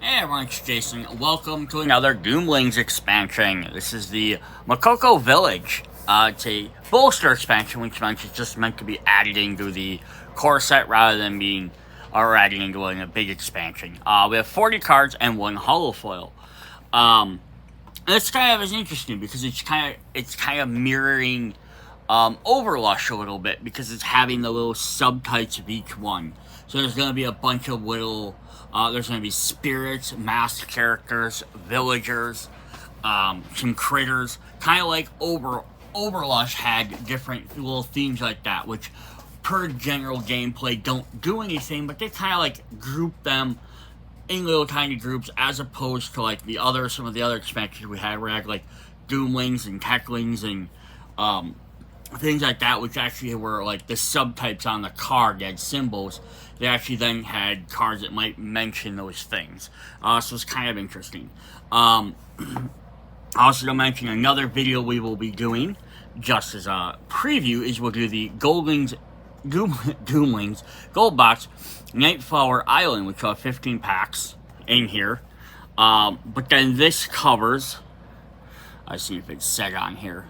Hey everyone, it's Jason. Welcome to another Doomlings expansion. This is the Momoko Village. It's a Bolster expansion, which means it's just meant to be added into the core set rather than being added into a big expansion. We have 40 cards and one holofoil. This kind of is interesting because it's kind of mirroring Overlush a little bit because it's having the little subtypes of each one. So there's going to be a bunch of little, there's going to be spirits, masked characters, villagers, some critters, kind of like Overlush had different little themes like that, which per general gameplay don't do anything, but they kind of like group them in little tiny groups as opposed to like some of the other expansions we had like Doomlings and Techlings and things like that, which actually were like the subtypes on the card. They had symbols. They actually then had cards that might mention those things. So it's kind of interesting. Also to mention another video we will be doing, just as a preview, is we'll do the Doomlings Gold Box Nightflower Island, which will have 15 packs in here. But then this covers, let's see if it's set on here.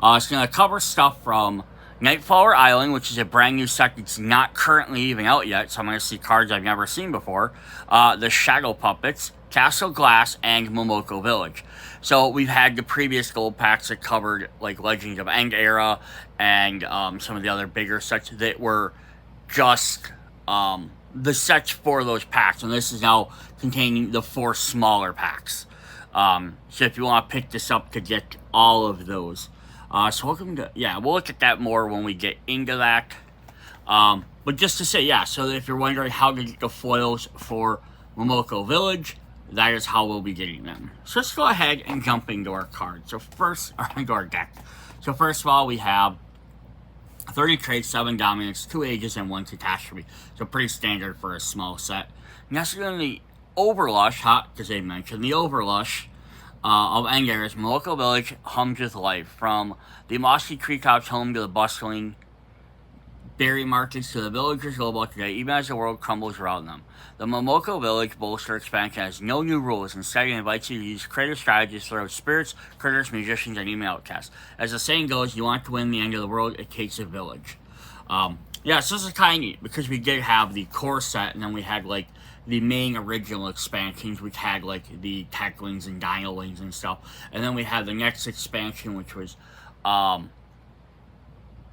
It's going to cover stuff from Nightflower Island, which is a brand new set that's not currently even out yet, so I'm going to see cards I've never seen before. The Shadow Puppets, Castle Glass, and Momoko Village. So we've had the previous gold packs that covered like Legends of End Era and some of the other bigger sets that were just the sets for those packs, and this is now containing the 4 smaller packs. So if you want to pick this up to get all of those. So welcome to, we'll look at that more when we get into that. But just to say, so if you're wondering how to get the foils for Momoko Village, that is how we'll be getting them. So let's go ahead and jump into our cards. So first, into our deck. So first of all, we have 30 traits, 7 dominance, 2 ages, and 1 catastrophe. So pretty standard for a small set. Next, we're going to the Overlush, because they mentioned the Overlush. Of End Era's Momoko Village hums with life. From the mossy treetops home to the bustling berry markets to the villagers go about today, even as the world crumbles around them. The Momoko Village Bolster Expansion has no new rules. Instead, it invites you to use creative strategies through spirits, critters, musicians, and even outcasts. As the saying goes, you want to win the end of the world, it takes a village. So this is kind of neat because we did have the core set, and then we had like the main original expansions, which had like the Techlings and Dinolings and stuff, and then we had the next expansion, which was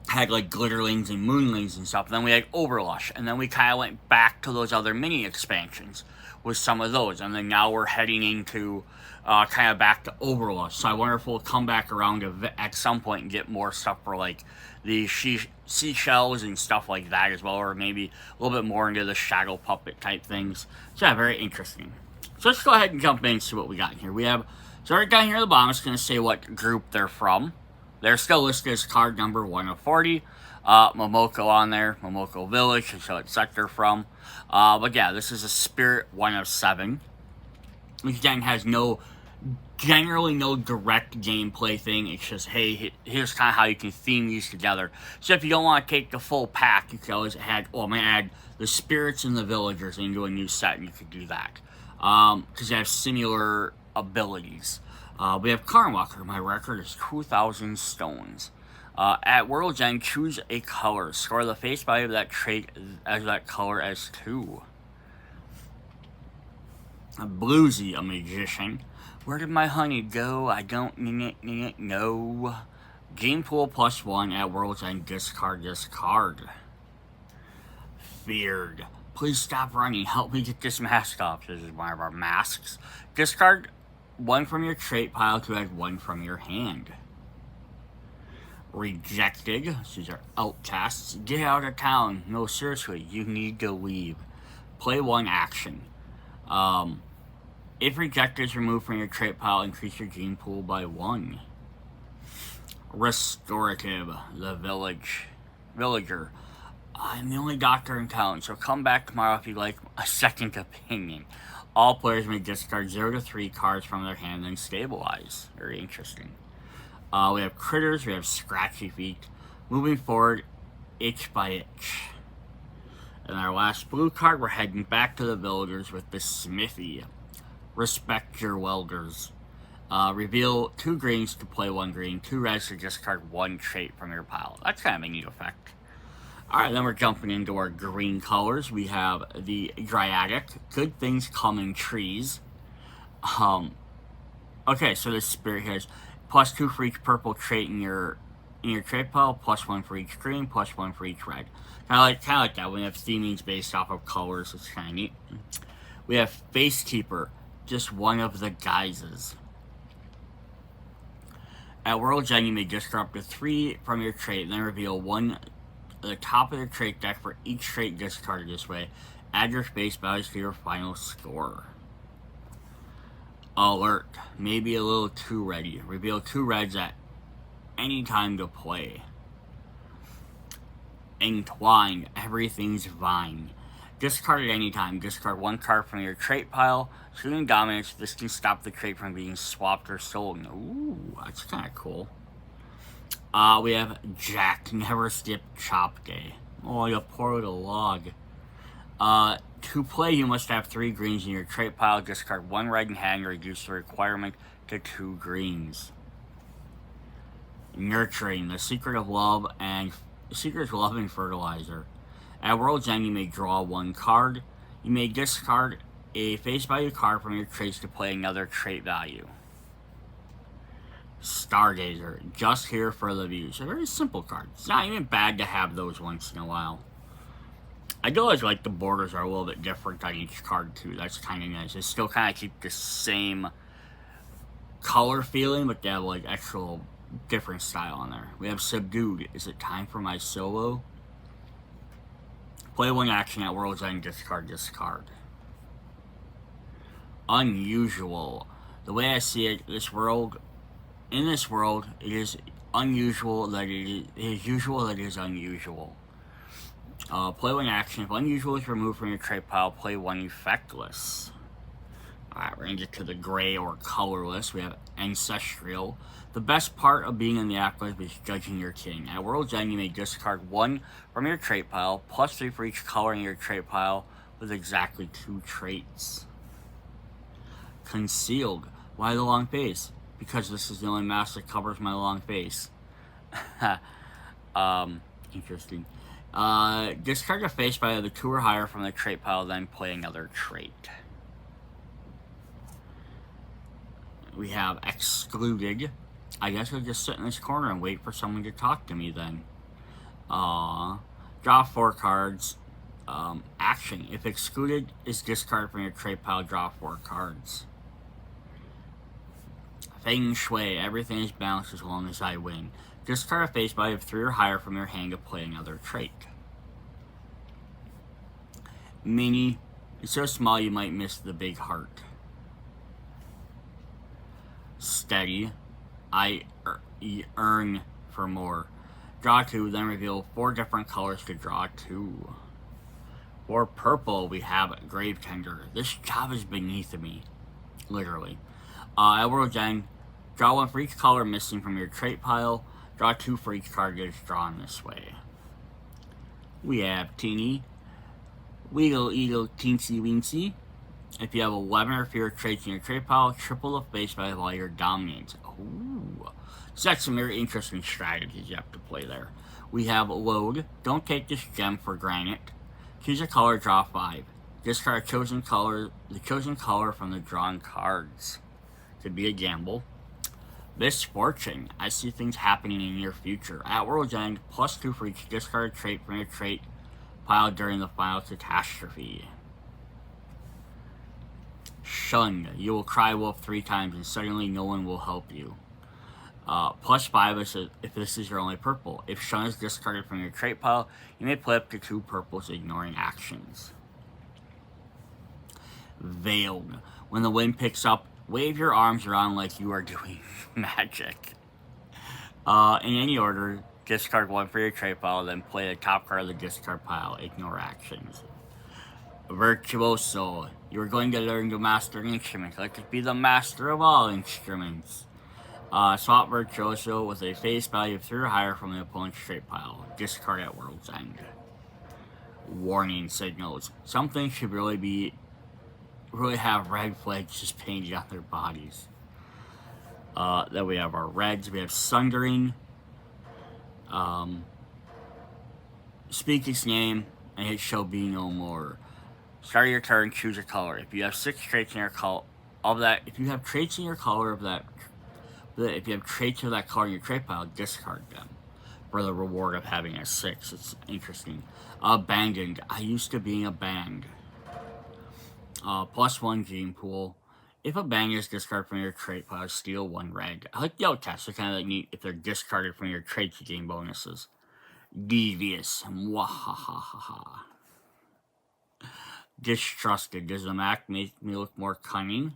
had like Glitterlings and Moonlings and stuff. And then we had Overlush, and then we kind of went back to those other mini expansions with some of those, and then now we're heading into kind of back to Overlush. So I wonder if we'll come back around at some point and get more stuff for like the seashells and stuff like that as well, or maybe a little bit more into the shadow puppet type things. So very interesting. So let's go ahead and jump in and see what we got here. We have, so right down here at the bottom, it's going to say what group they're from. They're still listed as card number 1 of 40. Momoko on there, Momoko Village, so it's set they're from. But yeah, this is a Spirit 1 of 7. Which again has generally no direct gameplay thing. It's just, hey, here's kind of how you can theme these together. So if you don't want to take the full pack, you can always add, I'm going to add the spirits and the villagers into a new set, and you could do that. Because they have similar abilities. We have Karnwalker. My record is 2,000 stones. At World's End, choose a color. Score the face value of that trait as that color as 2. A Bluesy, a magician. Where did my honey go? I don't know. Game pool +1 at World's End. Discard this card. Feared. Please stop running. Help me get this mask off. This is one of our masks. Discard 1 from your trait pile to add 1 from your hand. Rejected. These are outcasts. Get out of town. No, seriously, you need to leave. Play 1 action. If rejected is removed from your trait pile, increase your gene pool by 1. Restorative. The villager. I'm the only doctor in town, so come back tomorrow if you'd like a second opinion. All players may discard 0 to 3 cards from their hand and stabilize. Very interesting. We have critters. We have scratchy feet. Moving forward, itch by itch. And our last blue card, we're heading back to the villagers with the Smithy. Respect your welders. Reveal 2 greens to play 1 green, 2 reds to discard 1 trait from your pile. That's kind of a neat effect. Alright, then we're jumping into our green colors. We have the Dryadic. Good things come in trees. Okay, so this spirit here is +2 for each purple trait in your trait pile, +1 for each green, +1 for each red. Kind of like that. We have themings based off of colors. It's kind of neat. We have Face Keeper, just one of the guises. At World's End, you may discard up to 3 from your trait, and then reveal 1 at the top of your trait deck for each trait discarded this way. Add your space values to your final score. Alert. Maybe a little too ready. Reveal 2 reds at any time to play. Entwined. Everything's vine. Discard at any time. Discard 1 card from your trait pile. Shooting dominance. This can stop the trait from being swapped or stolen. Ooh, that's kind of cool. We have Jack. Never skip chop day. Oh, you poor little log. To play, you must have 3 greens in your trait pile. Discard 1 red in hand and reduce the requirement to 2 greens. Nurturing. The secret of love and fertilizer. At World's End, you may draw 1 card. You may discard a face value card from your traits to play another trait value. Stargazer, just here for the views. A very simple card. It's not even bad to have those once in a while. I do always like the borders are a little bit different on each card too. That's kind of nice. They still kind of keep the same color feeling, but they have like actual different style on there. We have Subdued. Is it time for my solo? Play 1 action at World's End, discard this card. Unusual. The way I see it, in this world, it is unusual that it is usual that it is unusual. Play 1 action. If unusual is removed from your trait pile, play 1 effectless. Alright, we're gonna get to the gray or colorless. We have Ancestral. The best part of being in the afterlife is judging your king. At World's End, you may discard 1 from your trait pile, +3 for each color in your trait pile, with exactly 2 traits. Concealed. Why the long face? Because this is the only mask that covers my long face. Interesting. Discard a face value of the 2 or higher from the trait pile, then play another trait. We have Excluded. I guess I'll just sit in this corner and wait for someone to talk to me then. Draw 4 cards. Action. If Excluded is discarded from your trait pile, draw 4 cards. Feng Shui. Everything is balanced as long as I win. Discard a face value of 3 or higher from your hand to play another trait. Mini. It's so small you might miss the big heart. Steady. I earn for more. Draw 2, then reveal 4 different colors to draw 2. For purple, we have Grave Tender. This job is beneath me. Literally. At World's End, draw 1 for each color missing from your trait pile. Draw 2 for each card that is drawn this way. We have Teeny. Weedle Eagle Teensy Weensy. If you have 11 or fewer traits in your trait pile, triple the face value of all your dominants. Ooh. So that's some very interesting strategies you have to play there. We have Load. Don't take this gem for granted. Choose a color, draw 5. Discard the chosen color from the drawn cards. Could be a gamble. Misfortune. I see things happening in your future. At World's End, +2 for each discarded trait from your trait pile during the final catastrophe. Shunned. You will cry wolf 3 times and suddenly no one will help you. +5 if this is your only purple. If Shun is discarded from your trait pile, you may play up to 2 purples ignoring actions. Veiled. When the wind picks up, wave your arms around like you are doing magic. In any order, discard 1 for your trait pile, then play the top card of the discard pile. Ignore actions. Virtuoso. You are going to learn to master an instrument. Let it be the master of all instruments. Swap Virtuoso with a face value of 3 or higher from the opponent's trait pile. Discard at World's End. warning signals. Something should really have red flags just painted on their bodies. Then we have our reds. We have Sundering. Speak its name, and it shall be no more. Start your turn, choose a color. If you have 6 traits in your color of that, if you have traits in your color of that, if you have traits of that color in your trait pile, discard them for the reward of having a 6. It's interesting. Abandoned. I used to being a band. +1 gene pool. If abandoned is discarded from your trait pile, steal 1 red. I like the outcasts. They're kind of like neat. If they're discarded from your traits, you gain bonuses. Devious. Mwahahaha. Distrusted. Does the map make me look more cunning?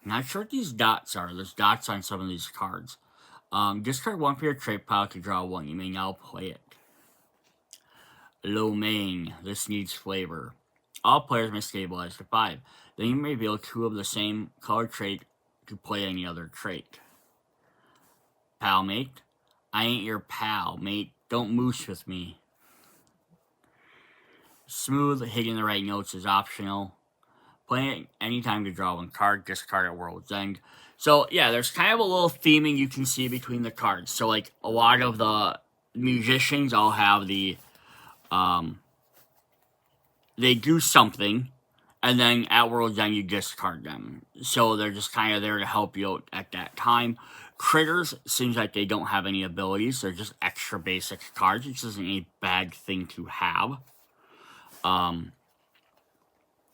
I'm not sure what these dots are. There's dots on some of these cards. Discard 1 for your trait pile to draw 1. You may now play it. Lo mein. This needs flavor. All players may stabilize to 5. Then you may reveal 2 of the same color trait to play any other trait. Pal mate. I ain't your pal, mate. Don't moosh with me. Smooth. Hitting the right notes is optional. Play it anytime to draw 1 card. Discard at World's End. So, yeah, there's kind of a little theming you can see between the cards. So, like, a lot of the musicians all have the, they do something, and then at World's End you discard them. So, they're just kind of there to help you out at that time. Critters, seems like they don't have any abilities. They're just extra basic cards, which isn't a bad thing to have.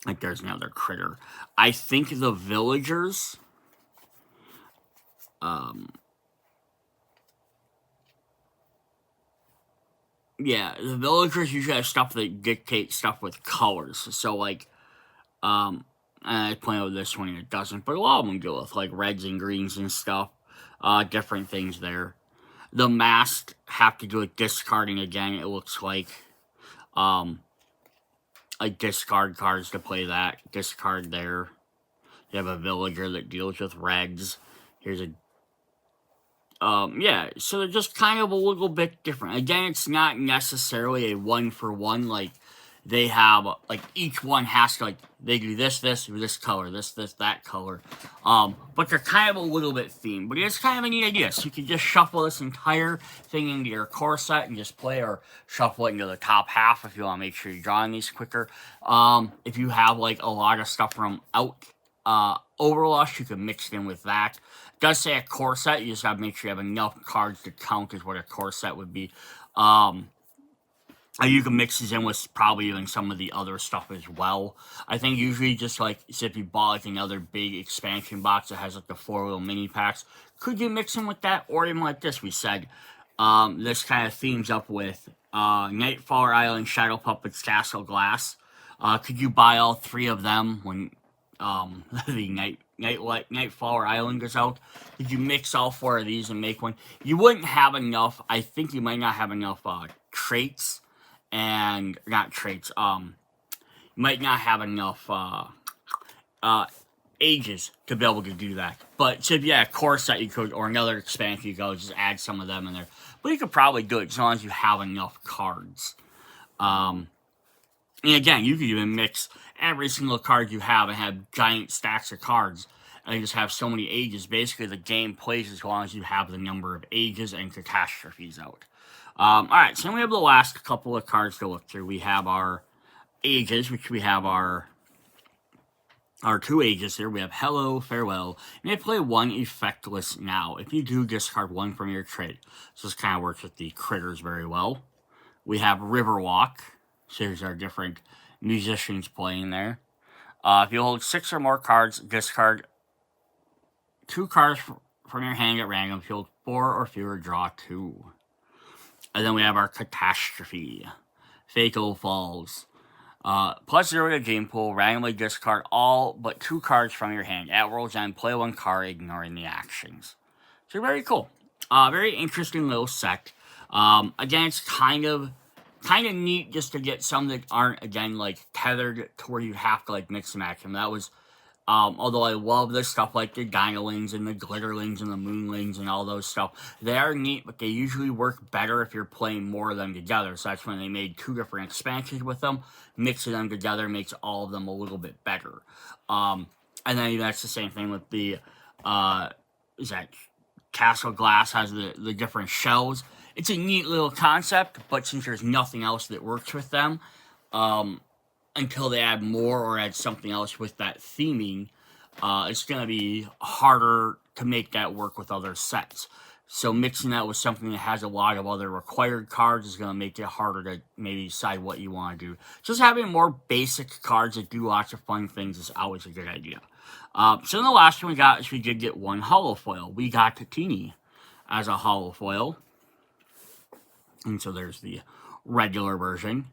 Like, there's another critter. I think the villagers... yeah, the villagers usually have stuff that dictate stuff with colors. So, like, I point out this one and it doesn't, but a lot of them do with, like, reds and greens and stuff. Different things there. The masked have to do with discarding again, it looks like. Like, discard cards to play that. Discard there. You have a villager that deals with reds. Here's a... yeah, so they're just kind of a little bit different. Again, it's not necessarily a one-for-one, like, they have, like, each one has to, like, they do this color, that color. But they're kind of a little bit themed. But it's kind of a neat idea. So you can just shuffle this entire thing into your core set and just play, or shuffle it into the top half if you want to make sure you're drawing these quicker. If you have, like, a lot of stuff from Overlush, you can mix it in with that. It does say a core set, you just gotta make sure you have enough cards to count as what a core set would be. You can mix these in with probably even some of the other stuff as well. I think usually just like, so if you bought like another big expansion box that has like the 4 little mini packs, could you mix them with that? Or even like this, we said, this kind of themes up with Nightflower Island, Shadow Puppets, Castle Glass. Could you buy all 3 of them when the Nightflower Island goes out? Could you mix all 4 of these and make one? You wouldn't have enough. I think you might not have enough traits. And, not traits, you might not have enough, ages to be able to do that. But, so if you had a core set, you could, or another expansion, you could just add some of them in there. But you could probably do it as long as you have enough cards. And again, you could even mix every single card you have and have giant stacks of cards. And you just have so many ages. Basically, the game plays as long as you have the number of ages and catastrophes out. Alright, so then we have the last couple of cards to look through. We have our ages, which we have our 2 ages here. We have Hello, Farewell. You may play 1 effectless now. If you do, discard 1 from your trait. So this kind of works with the critters very well. We have Riverwalk. So here's our different musicians playing there. If you hold 6 or more cards, discard 2 cards from your hand at random. If you hold 4 or fewer, draw 2. And then we have our Catastrophe. Fatal Falls. +0 to game pool. Randomly discard all but 2 cards from your hand. At World's End, play 1 card, ignoring the actions. So very cool. Very interesting little set. Again, it's kind of neat just to get some that aren't, again, like, tethered to where you have to, like, mix and match them. That was Although I love this stuff like the Dynalings and the Glitterlings and the Moonlings and all those stuff. They are neat, but they usually work better if you're playing more of them together. So that's when they made 2 different expansions with them. Mixing them together makes all of them a little bit better. And then that's the same thing with the, is that Castle Glass has the different shells. It's a neat little concept, but since there's nothing else that works with them, until they add more or add something else with that theming, it's going to be harder to make that work with other sets. So mixing that with something that has a lot of other required cards is going to make it harder to maybe decide what you want to do. Just having more basic cards that do lots of fun things is always a good idea. So the last one we got is we did get 1 holo foil. We got Tatini as a holo foil. And so there's the regular version.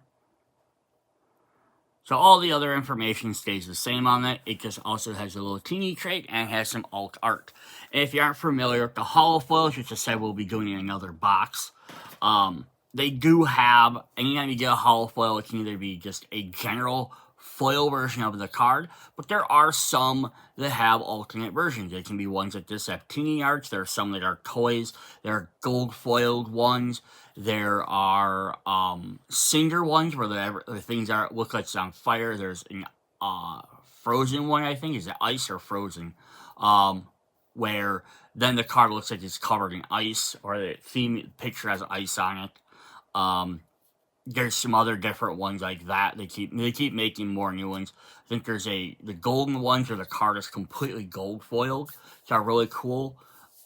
So all the other information stays the same on it. It just also has a little teeny trait and has some alt art. And if you aren't familiar with the holo foils, which I said we'll be doing in another box, they do have, anytime you get a holo foil, it can either be just a general foil version of the card, but there are some that have alternate versions. There can be ones that just have teeny arts. There are some that are toys. There are gold foiled ones. There are cinder ones where the things look like it's on fire. There's a frozen one, I think. Is it ice or frozen? Where then the card looks like it's covered in ice, or the theme picture has ice on it. There's some other different ones like that. They keep making more new ones. I think there's the golden ones where the card is completely gold foiled. Which are really cool.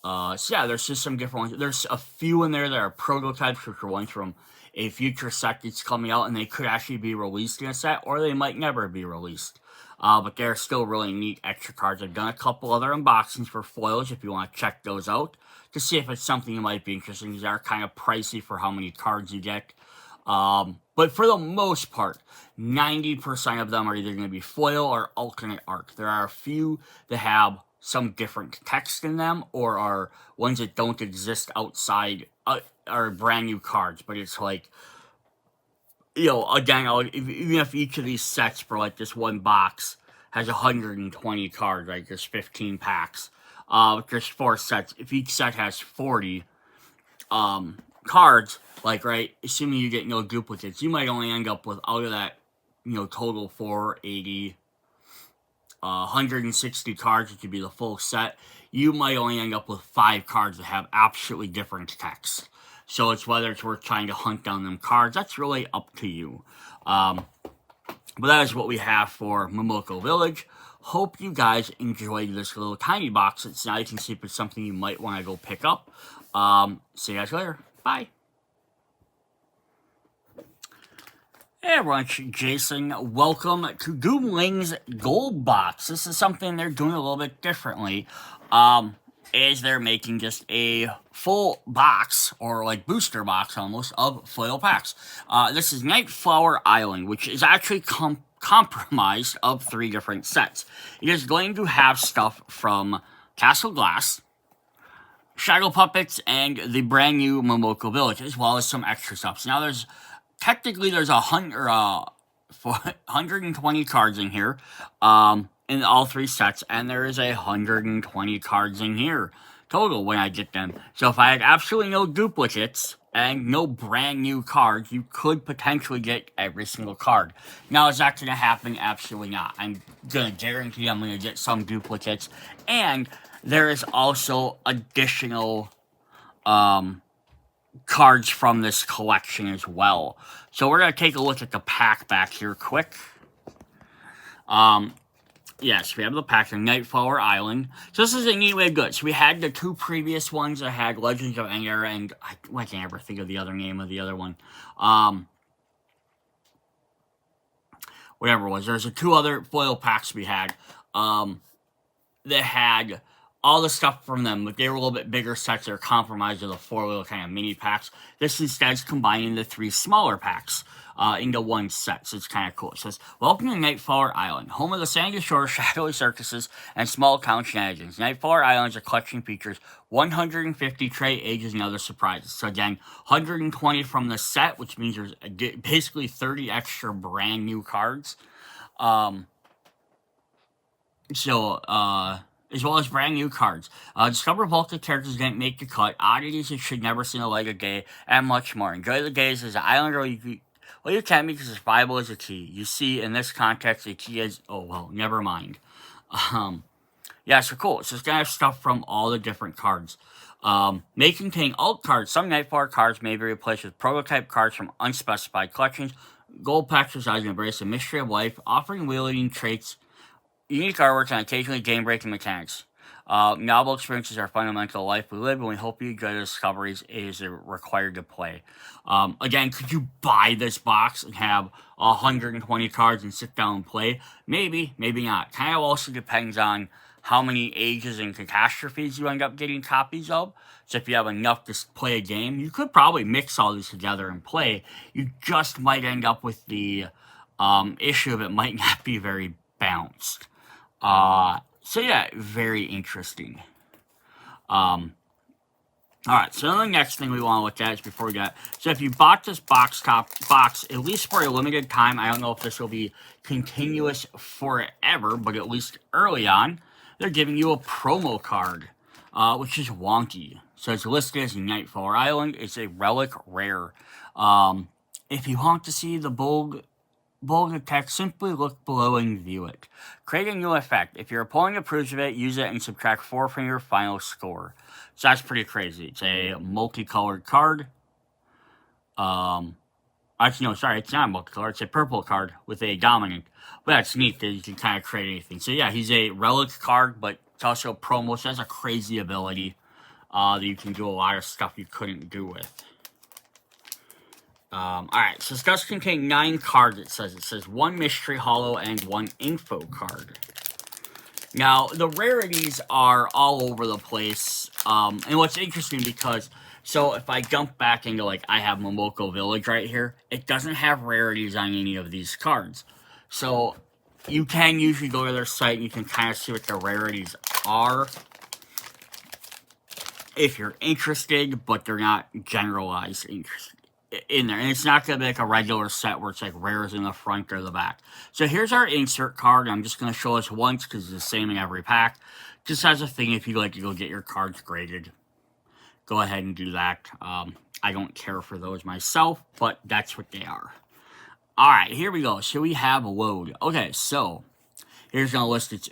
So yeah, there's just some different ones. There's a few in there that are prototypes, which are ones from a future set that's coming out, and they could actually be released in a set, or they might never be released. But they're still really neat extra cards. I've done a couple other unboxings for foils if you want to check those out to see if it's something you might be interested in. These are kind of pricey for how many cards you get. But for the most part, 90% of them are either going to be foil or alternate art. There are a few that have some different text in them, or are ones that don't exist outside, are brand new cards. But it's like, again, even if each of these sets for like this one box has 120 cards, like there's 15 packs, there's 4 sets. If each set has 40 cards, like, right, assuming you get no duplicates, you might only end up with, out of that, total 480, 160 cards, which would be the full set, you might only end up with 5 cards that have absolutely different text. So it's whether it's worth trying to hunt down them cards. That's really up to you. But that is what we have for Momoko Village. Hope you guys enjoyed this little tiny box. It's now you can see if it's something you might want to go pick up. See you guys later. Bye. Hey everyone, it's Jason. Welcome to Doomlings Gold Box. This is something they're doing a little bit differently. Is they're making just a full box, or like booster box almost, of foil packs. This is Nightflower Island, which is actually comprised of 3 different sets. It is going to have stuff from Castle Glass, Shadow Puppets, and the brand new Momoko Village, as well as some extra stuff. So now there's 120 cards in here, in all 3 sets, and there is 120 cards in here total when I get them. So if I had absolutely no duplicates and no brand new cards, you could potentially get every single card. Now, is that going to happen? Absolutely not. I'm going to guarantee I'm going to get some duplicates, and there is also additional cards from this collection as well. So we're going to take a look at the pack back here quick. Yes, we have the pack of Nightflower Island. So this is a neat way to do it. So we had the 2 previous ones that had Legends of Anger, and I can't ever think of the other name of the other one. Whatever it was. There's the 2 other foil packs we had that had all the stuff from them, but they were a little bit bigger sets that are compromised with the 4 little kind of mini packs. This instead is combining the 3 smaller packs into one set, so it's kind of cool. It says, welcome to Nightflower Island, home of the sandy shore, shadowy circuses, and small town shenanigans. Nightflower Island's collection features 150 tray ages and other surprises. So again, 120 from the set, which means there's basically 30 extra brand new cards. So, as well as brand new cards. Discover vaulted characters didn't make the cut, oddities that should never see the light of day, and much more. Enjoy the days as an islander. Well, you can't because survival is a key. You see, in this context, the key is, oh, well, never mind. Um, yeah, so cool. So it's gonna have stuff from all the different cards. May contain alt cards. Some Nightflower cards may be replaced with prototype cards from unspecified collections. Gold packs reside in embrace the mystery of life, offering wielding traits, unique artwork, and occasionally game-breaking mechanics. Novel experiences are fundamental to life we live, and we hope you enjoy the discoveries it is required to play. Again, could you buy this box and have 120 cards and sit down and play? Maybe, maybe not. Kind of also depends on how many ages and catastrophes you end up getting copies of. So if you have enough to play a game, you could probably mix all these together and play. You just might end up with the issue of it might not be very balanced. So yeah, very interesting. Alright, so the next thing we want to look at is before we get... So if you bought this box, at least for a limited time, I don't know if this will be continuous forever, but at least early on, they're giving you a promo card, which is wonky. So it's listed as Nightflower Island. It's a relic rare. If you want to see the bold text, simply look below and view it. Create a new effect. If your opponent approves of it, use it and subtract 4 from your final score. So that's pretty crazy. It's a multicolored card. Actually, no, sorry, it's not multicolored. It's a purple card with a dominant. But that's neat that you can kind of create anything. So yeah, he's a relic card, but it's also a promo, so that's a crazy ability that you can do a lot of stuff you couldn't do with. Alright, so this does contain 9 cards, it says. It says 1 mystery holo and 1 info card. Now, the rarities are all over the place. And what's interesting because, so if I jump back into, like, I have Momoko Village right here, it doesn't have rarities on any of these cards. So, you can usually go to their site and you can kind of see what the rarities are if you're interested, but they're not generalized in there. And it's not going to be like a regular set where it's like rares in the front or the back. So here's our insert card. I'm just going to show this once because it's the same in every pack. Just as a thing, if you like to go get your cards graded, go ahead and do that. I don't care for those myself, but that's what they are. Alright, here we go. So we have a load. Okay, so here's going to list its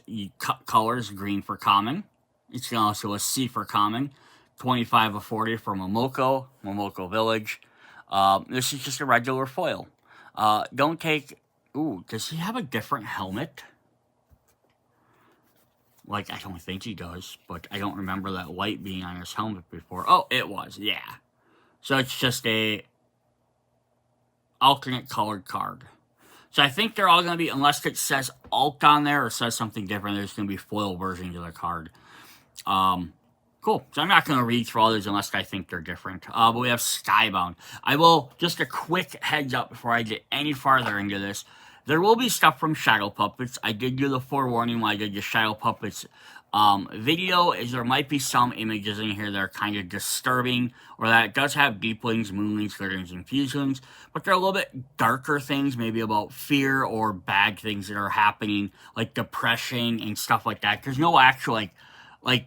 colors. Green for common. It's going to also list C for common. 25 of 40 for Momoko Village. This is just a regular foil. Don't take... Ooh, does he have a different helmet? Like, I don't think he does, but I don't remember that light being on his helmet before. Oh, it was, yeah. So it's just a alternate colored card. So I think they're all going to be, unless it says alt on there or says something different, there's going to be foil versions of the card. Cool. So I'm not going to read through all these unless I think they're different. But we have Skybound. I will, just a quick heads up before I get any farther into this. There will be stuff from Shadow Puppets. I did do the forewarning when I did the Shadow Puppets video, is there might be some images in here that are kind of disturbing, or that it does have deeplings, moonlings, glitterings, and fusions, but they're a little bit darker things, maybe about fear or bad things that are happening, like depression and stuff like that. There's no actual, like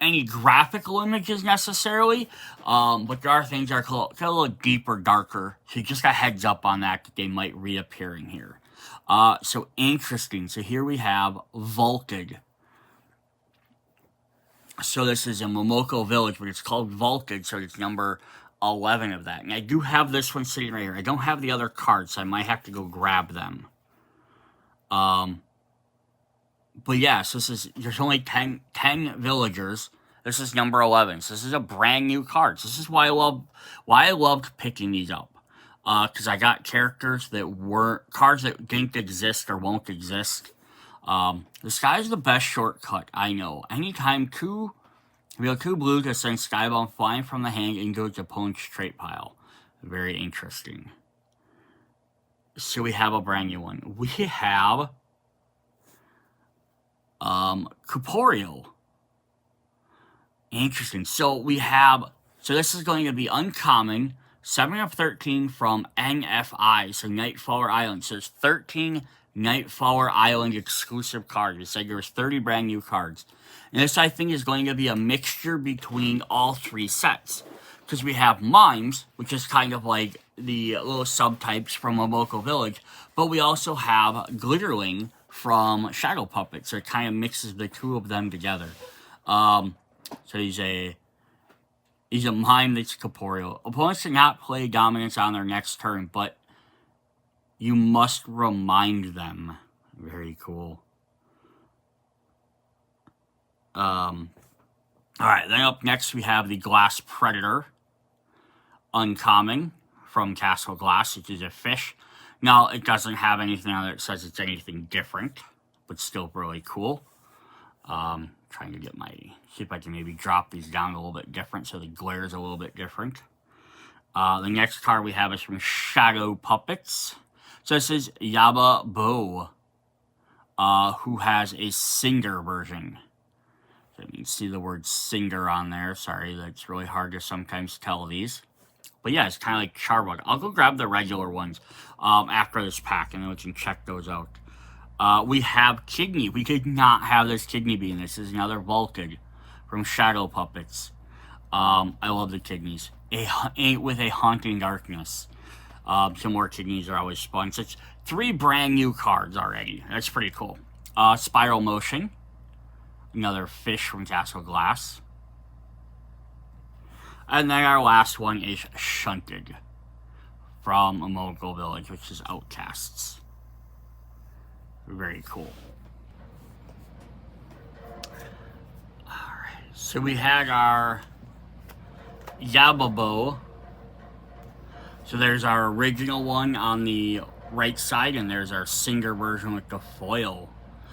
any graphical images necessarily, but there are things that are a little deeper, darker, so you just got heads up on that they might reappear in here. So interesting. So here we have Vaulted. So this is a Momoko Village, but it's called Vaulted, so it's number 11 of that. And I do have this one sitting right here. I don't have the other cards, so I might have to go grab them. But yeah, so there's only 10 villagers. This is number 11. So this is a brand new card. So this is why I loved picking these up. Because I got characters that weren't, cards that didn't exist or won't exist. The sky is the best shortcut, I know. Anytime reveal 2 blue to send Skybound flying from the hand into its opponent's trait pile. Very interesting. So we have a brand new one. We have Corporeal. Interesting. So this is going to be uncommon. 7 of 13 from NFI, so Nightflower Island. So there's 13 Nightflower Island exclusive card. It said there was 30 brand new cards. And this, I think, is going to be a mixture between all three sets. Because we have Mimes, which is kind of like the little subtypes from Momoko Village. But we also have Glitterling from Shadow Puppets. So it kind of mixes the two of them together. So he's a Mime that's corporeal. Opponents cannot play dominance on their next turn, but you must remind them. Very cool. Alright, then up next we have the Glass Predator. Uncommon from Castle Glass, which is a fish. Now, it doesn't have anything on it that says it's anything different, but still really cool. Trying to get see if I can maybe drop these down a little bit different so the glare is a little bit different. The next card we have is from Shadow Puppets. So this is Yaba Bo, who has a Cinder version. So you can see the word Cinder on there. Sorry, that's really hard to sometimes tell these. But yeah, it's kind of like Charbug. I'll go grab the regular ones after this pack, and then we can check those out. We have Kidney. We could not have this Kidney being. This is another Vaulted from Shadow Puppets. I love the Kidneys. With a Haunting Darkness. Some more Kidneys are always fun. So it's 3 brand new cards already. That's pretty cool. Spiral Motion. Another fish from Castle Glass. And then our last one is Shunted from Momoko Village, which is Outcasts. Very cool. Alright, so we had our Yababo. So there's our original one on the right side, and there's our Cinder version with the foil.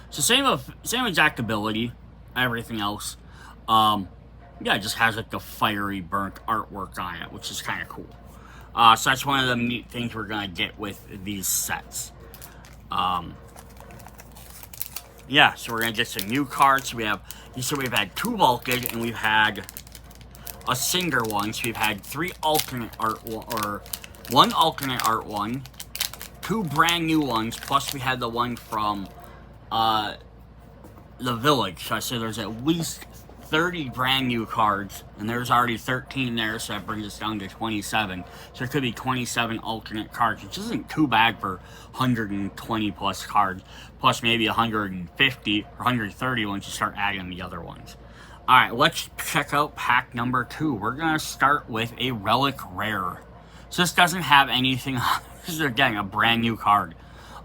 So same exact ability, everything else. Yeah, it just has like the fiery burnt artwork on it, which is kind of cool. So that's one of the neat things we're gonna get with these sets. Yeah, so we're gonna get some new cards. We've had 2 Vulcan, and we've had a Cinder one. So we've had 3 alternate art, or 1 alternate art one, 2 brand new ones, plus we had the one from the Village. So I say there's at least 30 brand new cards, and there's already 13 there, so that brings us down to 27. So it could be 27 alternate cards, which isn't too bad for 120 plus cards, plus maybe 150 or 130 once you start adding the other ones. Alright, let's check out pack number 2. We're going to start with a Relic Rare. So this doesn't have anything on it. This is, again, a brand new card.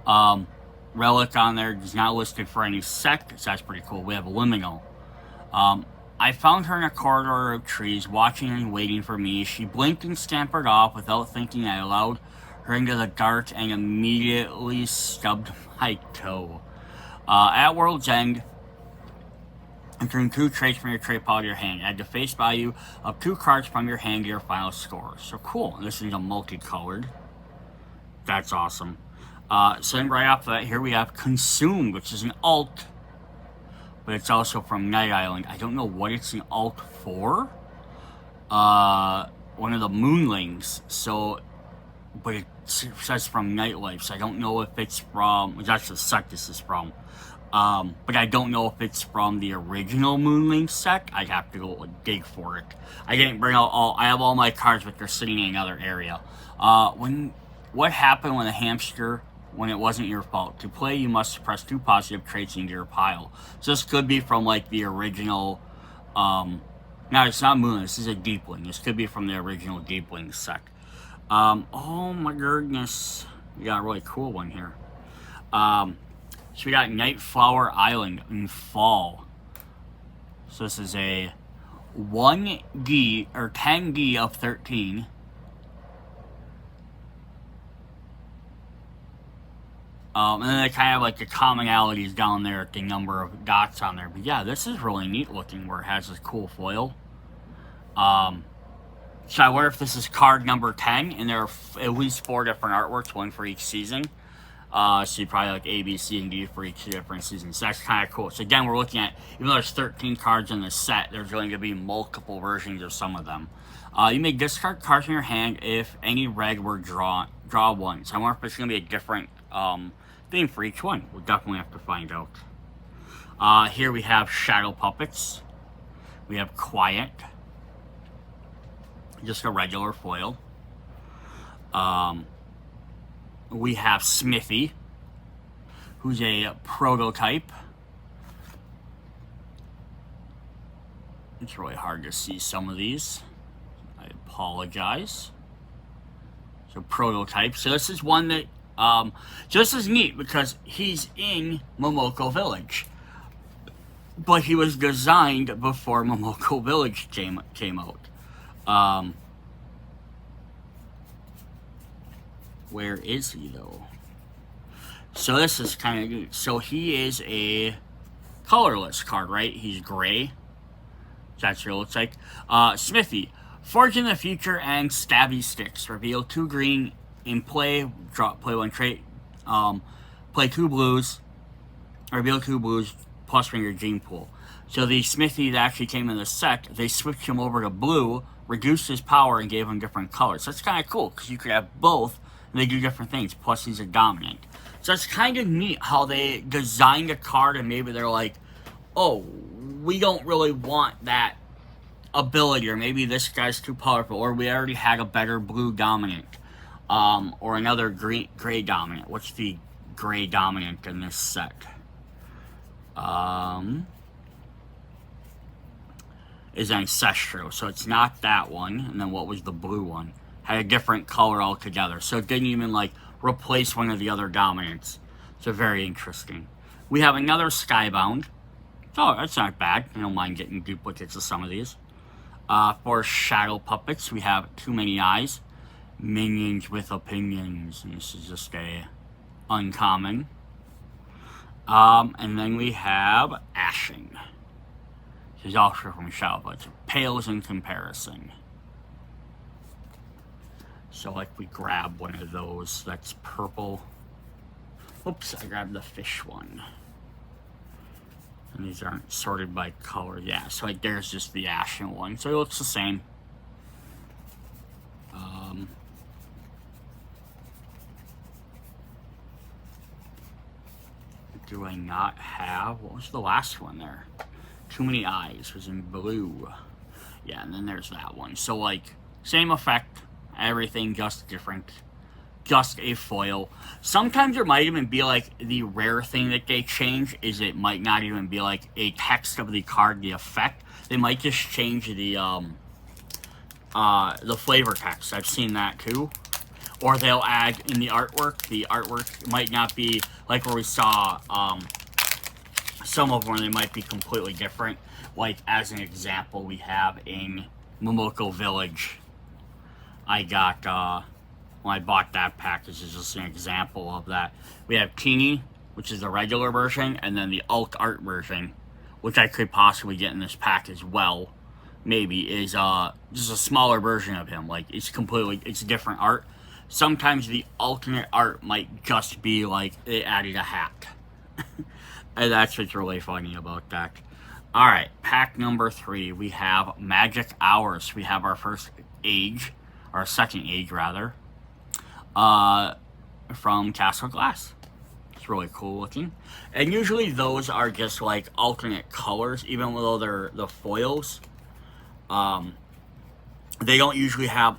Relic on there is not listed for any sect, so that's pretty cool. We have a Liminal. I found her in a corridor of trees, watching and waiting for me. She blinked and scampered off without thinking. I allowed her into the dark and immediately stubbed my toe. At World's End, turn 2 traits from your trait pile to your hand. Add the face value of 2 cards from your hand to your final score. So cool. This is a multicolored. That's awesome. So then right off that, here we have Consumed, which is an alt. But it's also from Night Island. I don't know what it's an alt for. One of the Moonlings. So, but it says from Nightlife. So I don't know if it's from, that's the set this is from. But I don't know if it's from the original Moonling set. I'd have to go dig for it. I didn't bring out I have all my cards, but they're sitting in another area. What happened when when it wasn't your fault? To play, you must suppress 2 positive traits into your pile. So this could be from like the original, no, it's not Moon, this is a Deepling. This could be from the original Deepling set. Oh my goodness. We got a really cool one here. So we got Nightflower Island in fall. So this is a 1D, or 10D of 13. And then they kind of like the commonalities down there at the number of dots on there. But yeah, this is really neat looking where it has this cool foil. So I wonder if this is card number 10, and there are at least 4 different artworks, one for each season. So you probably like A, B, C, and D for each different season. So that's kind of cool. So again, we're looking at, even though there's 13 cards in the set, there's going to be multiple versions of some of them. You may discard cards in your hand if any red were draw one. So I wonder if it's going to be a different theme for each one. We'll definitely have to find out. Here we have Shadow Puppets. We have Quiet. Just a regular foil. We have Smithy, who's a prototype. It's really hard to see some of these. I apologize. So prototype. So this is one that just is neat because he's in Momoko Village. But he was designed before Momoko Village came out. Where is he though? So this is kind of neat. So he is a colorless card, right? He's gray. That's what it looks like. Smithy. Forge in the future and stabby sticks. Reveal 2 green in play. Play 1 trait. Play 2 blues. Reveal 2 blues plus from your gene pool. So the Smithy that actually came in the set, they switched him over to blue, reduced his power, and gave him different colors. So that's kind of cool because you could have both and they do different things. Plus he's a dominant. So it's kind of neat how they designed a card and maybe they're like, oh, we don't really want that ability, or maybe this guy's too powerful, or we already had a better blue dominant, or another gray dominant. What's the gray dominant in this set? Is Ancestral, so it's not that one. And then what was the blue one? Had a different color altogether, so it didn't even like replace one of the other dominants. So very interesting. We have another Skybound. Oh, that's not bad. I don't mind getting duplicates of some of these. For Shadow Puppets, we have Too Many Eyes. Minions with Opinions. And this is just a uncommon. And then we have Ashing. This is also from Shadow Puppets. Pales in comparison. So like we grab one of those that's purple. Oops, I grabbed the fish one. And these aren't sorted by color. Yeah, so like there's just the ashen one. So it looks the same. Do I not have... What was the last one there? Too Many Eyes was in blue. Yeah, and then there's that one. So like, same effect. Everything just different. Just a foil. Sometimes there might even be like the rare thing that they change is it might not even be like a text of the card, the effect. They might just change the flavor text. I've seen that too. Or they'll add in the artwork. The artwork might not be like where we saw some of them, they might be completely different. Like as an example, we have in Momoko Village. I got when I bought that pack, this is just an example of that. We have Teeny, which is the regular version, and then the Alt Art version, which I could possibly get in this pack as well. Maybe is just a smaller version of him. Like it's different art. Sometimes the alternate art might just be like they added a hat. And that's what's really funny about that. Alright, pack number 3. We have Magic Hours. We have our first age, our second age rather, from Castle Glass. It's really cool looking. And usually those are just like alternate colors, even though they're the foils. They don't usually have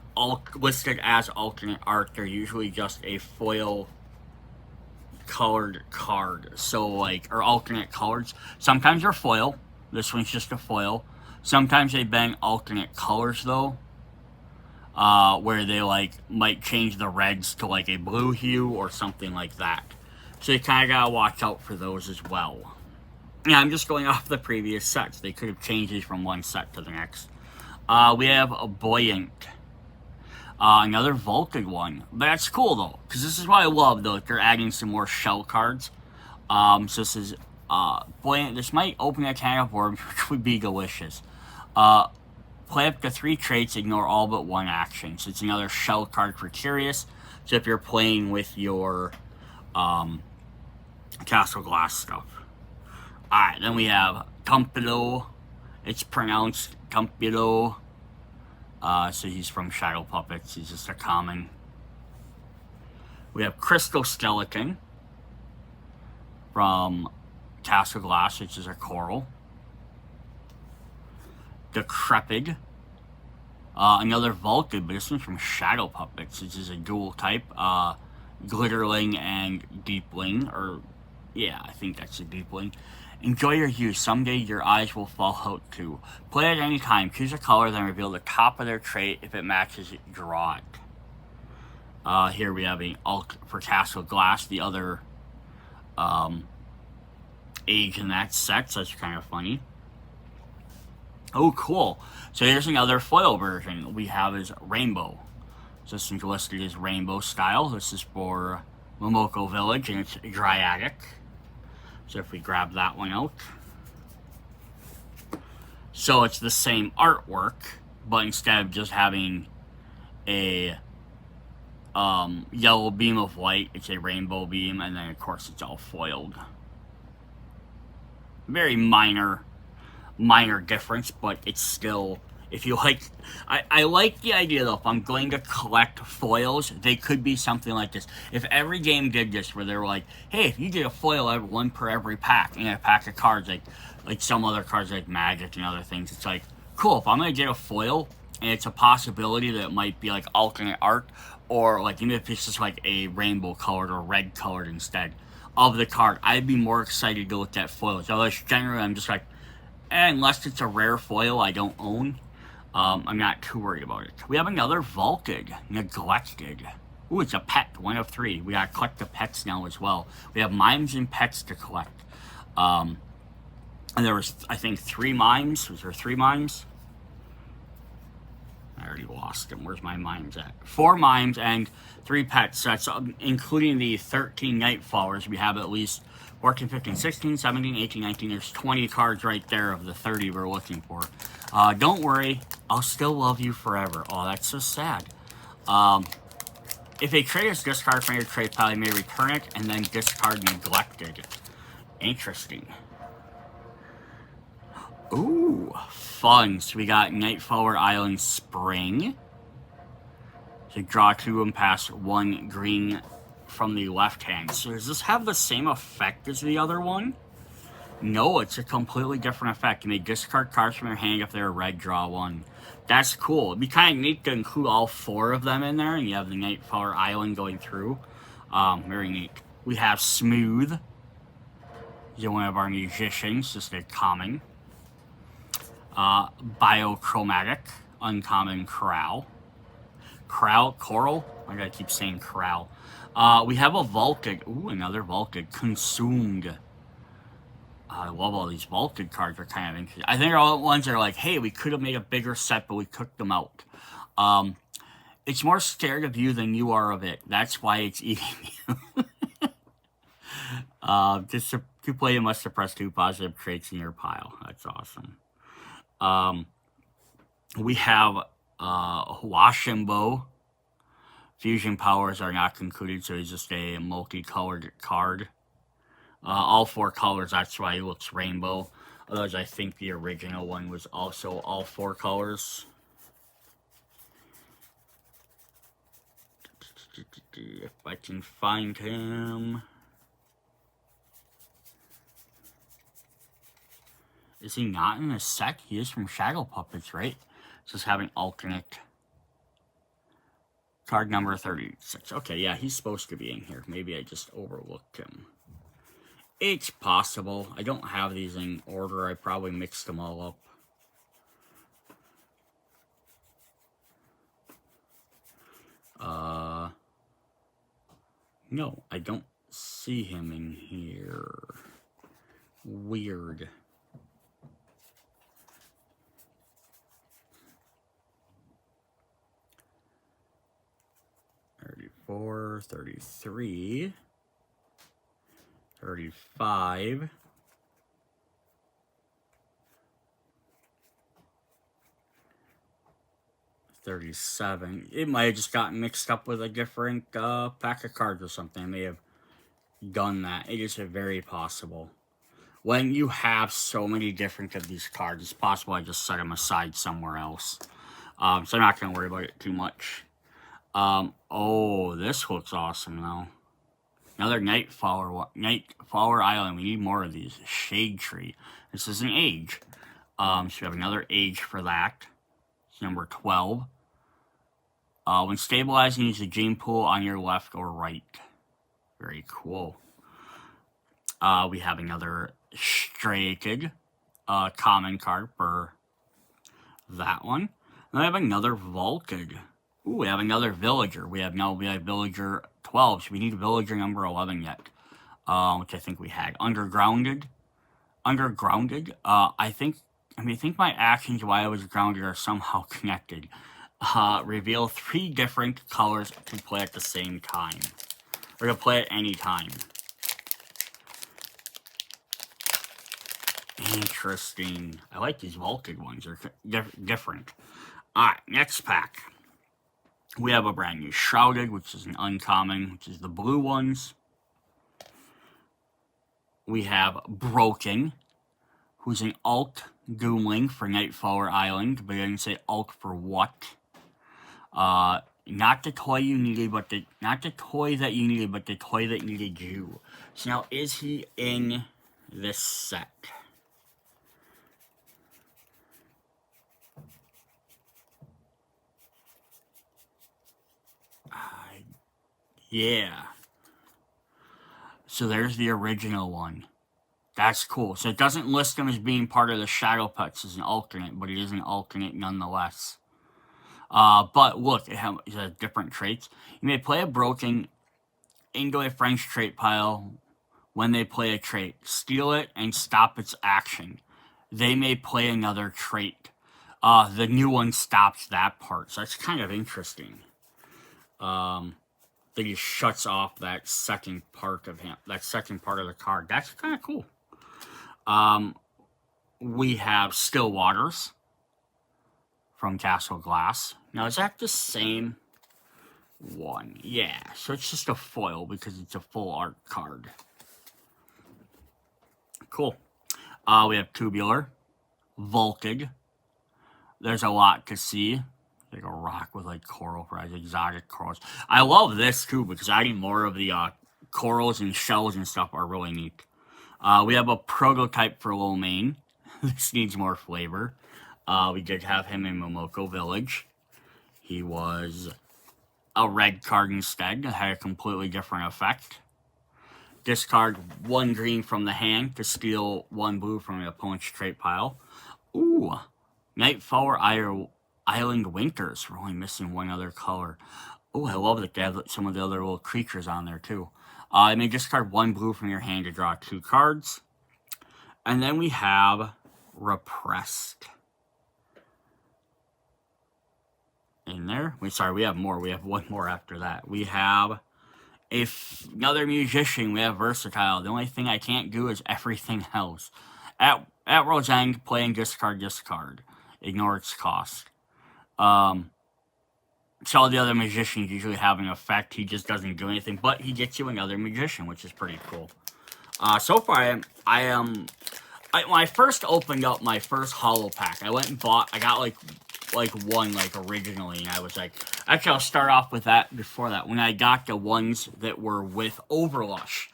listed as alternate art. They're usually just a foil colored card. So like, or alternate colors. Sometimes they're foil. This one's just a foil. Sometimes they've been alternate colors though. Where they like might change the reds to like a blue hue or something like that. So you kind of gotta watch out for those as well. Yeah, I'm just going off the previous sets. They could have changed these from one set to the next. We have a Buoyant. Another Vulcan one. But that's cool though, because this is what I love though. They're adding some more shell cards. So this is Buoyant. This might open a can of worms, which would be delicious. Play up to 3 traits, ignore all but 1 action. So it's another shell card for Curious. So if you're playing with your Castle Glass stuff. Alright, then we have Tumpilo. It's pronounced Tumpilo. So he's from Shadow Puppets. He's just a common. We have Crystal Skeleton. from Castle Glass, which is a coral. Decrepit. Another Vulcan, but this one's from Shadow Puppets, which is a dual type. Glitterling and Deepling, or yeah, I think that's a Deepling. Enjoy your use. Someday your eyes will fall out too. Play at any time. Choose a color, then reveal the top of their trait. If it matches it, draw it. Here we have a alt for Castle Glass, the other age in that set, so that's kind of funny. Oh, cool. So here's another foil version we have is Rainbow. So this one's listed as Rainbow style. This is for Momoko Village, and it's Dryatic. So if we grab that one out. So it's the same artwork, but instead of just having a yellow beam of light, it's a rainbow beam, and then of course it's all foiled. Very minor difference, but it's still, if you like, I like the idea though, if I'm going to collect foils, they could be something like this. If every game did this, where they were like, hey, if you did a foil, one per every pack, and a pack of cards, like some other cards like Magic and other things, it's like, cool, if I'm going to get a foil, and it's a possibility that it might be like alternate art, or like even if it's just like a rainbow colored or red colored instead of the card, I'd be more excited to look at foils. Otherwise, generally, I'm just like, unless it's a rare foil I don't own, I'm not too worried about it. We have another Vulcan, Neglected. Ooh, it's a pet, 1 of 3. We gotta collect the pets now as well. We have mimes and pets to collect. And there was, I think, 3 mimes. Was there 3 mimes? I already lost them. Where's my mimes at? 4 mimes and 3 pets. So that's including the 13 Nightflowers. We have at least 14, 15, 16, 17, 18, 19. There's 20 cards right there of the 30 we're looking for. Don't worry. I'll still love you forever. Oh, that's so sad. If a trait is discarded from your trait pile, you may return it and then discard Neglected. Interesting. Ooh, fun. So we got Nightflower Island Spring. So draw 2 and pass 1 green from the left hand. So does this have the same effect as the other one? No, it's a completely different effect. You may discard cards from your hand if they're red, draw 1. That's cool. It'd be kind of neat to include all 4 of them in there, and you have the Nightflower Island going through. Very neat. We have Smooth. He's one of our musicians, just a common. Biochromatic, uncommon Corral. Coral? I gotta keep saying Corral. We have a Vulcan. Ooh, another Vulcan. Consumed. I love all these Vulcan cards. Are kind of interesting. I think they're all ones that are like, hey, we could have made a bigger set, but we cooked them out. It's more scared of you than you are of it. That's why it's eating you. Just to play, you must suppress 2 positive traits in your pile. That's awesome. We have Washimbo. Fusion powers are not concluded, so he's just a multicolored card. All 4 colors, that's why he looks rainbow. Otherwise, I think the original one was also all 4 colors. If I can find him. Is he not in a set? He is from Shadow Puppets, right? Just having alternate. Card number 36. Okay, yeah, he's supposed to be in here. Maybe I just overlooked him. It's possible. I don't have these in order. I probably mixed them all up. No, I don't see him in here. Weird. $34, $33, $35, $37. It might have just gotten mixed up with a different pack of cards or something. I may have done that. It is very possible. When you have so many different of these cards, it's possible I just set them aside somewhere else. So I'm not going to worry about it too much. Oh, this looks awesome, though. Another Nightflower Island. We need more of these. Shade Tree. This is an age. So we have another age for that. It's number 12. When stabilizing, use the gene pool on your left or right. Very cool. We have another Striated common card for that one. And we have another Vaulted. Ooh, we have another Villager. We have Villager 12, so we need Villager number 11 yet. Which I think we had. Undergrounded. I think my actions while I was grounded are somehow connected. Reveal 3 different colors to play at the same time. Or to play at any time. Interesting. I like these vaulted ones. They're different. Alright, next pack. We have a brand new Shrouded, which is an uncommon, which is the blue ones. We have Broken, who's an alt Doomling for Nightflower Island, but I didn't say alt for what. Not the toy you needed, but not the toy that you needed, but the toy that needed you. So now, is he in this set? Yeah. So there's the original one. That's cool. So it doesn't list him as being part of the Shadow Pets as an alternate, but he is an alternate nonetheless. But look, it has different traits. You may play a Broken into a French trait pile when they play a trait. Steal it and stop its action. They may play another trait. The new one stops that part. So that's kind of interesting. That he shuts off that second part of him, that second part of the card. That's kind of cool. We have Still Waters from Castle Glass. Now, is that the same one? Yeah, so it's just a foil because it's a full art card. Cool. We have Tubular, Vaulted. There's a lot to see. Like a rock with like coral fries, exotic corals. I love this too because adding more of the corals and shells and stuff are really neat. We have a prototype for Lomain. This needs more flavor. We did have him in Momoko Village. He was a red card instead. It had a completely different effect. Discard 1 green from the hand to steal 1 blue from the opponent's trait pile. Ooh, Nightflower Island Winters. We're only missing 1 other color. Oh, I love that they have some of the other little creatures on there too. You may discard 1 blue from your hand to draw 2 cards. And then we have Repressed. In there. We have more. We have 1 more after that. We have another Musician. We have Versatile. The only thing I can't do is everything else. At World's End, play and discard. Ignore its cost. So all the other Magicians usually have an effect. He just doesn't do anything, but he gets you another Magician, which is pretty cool. So far, when I first opened up my first holo pack, I went and bought, I got like 1 originally, and I was like, actually I'll start off with that before that. When I got the ones that were with Overlush,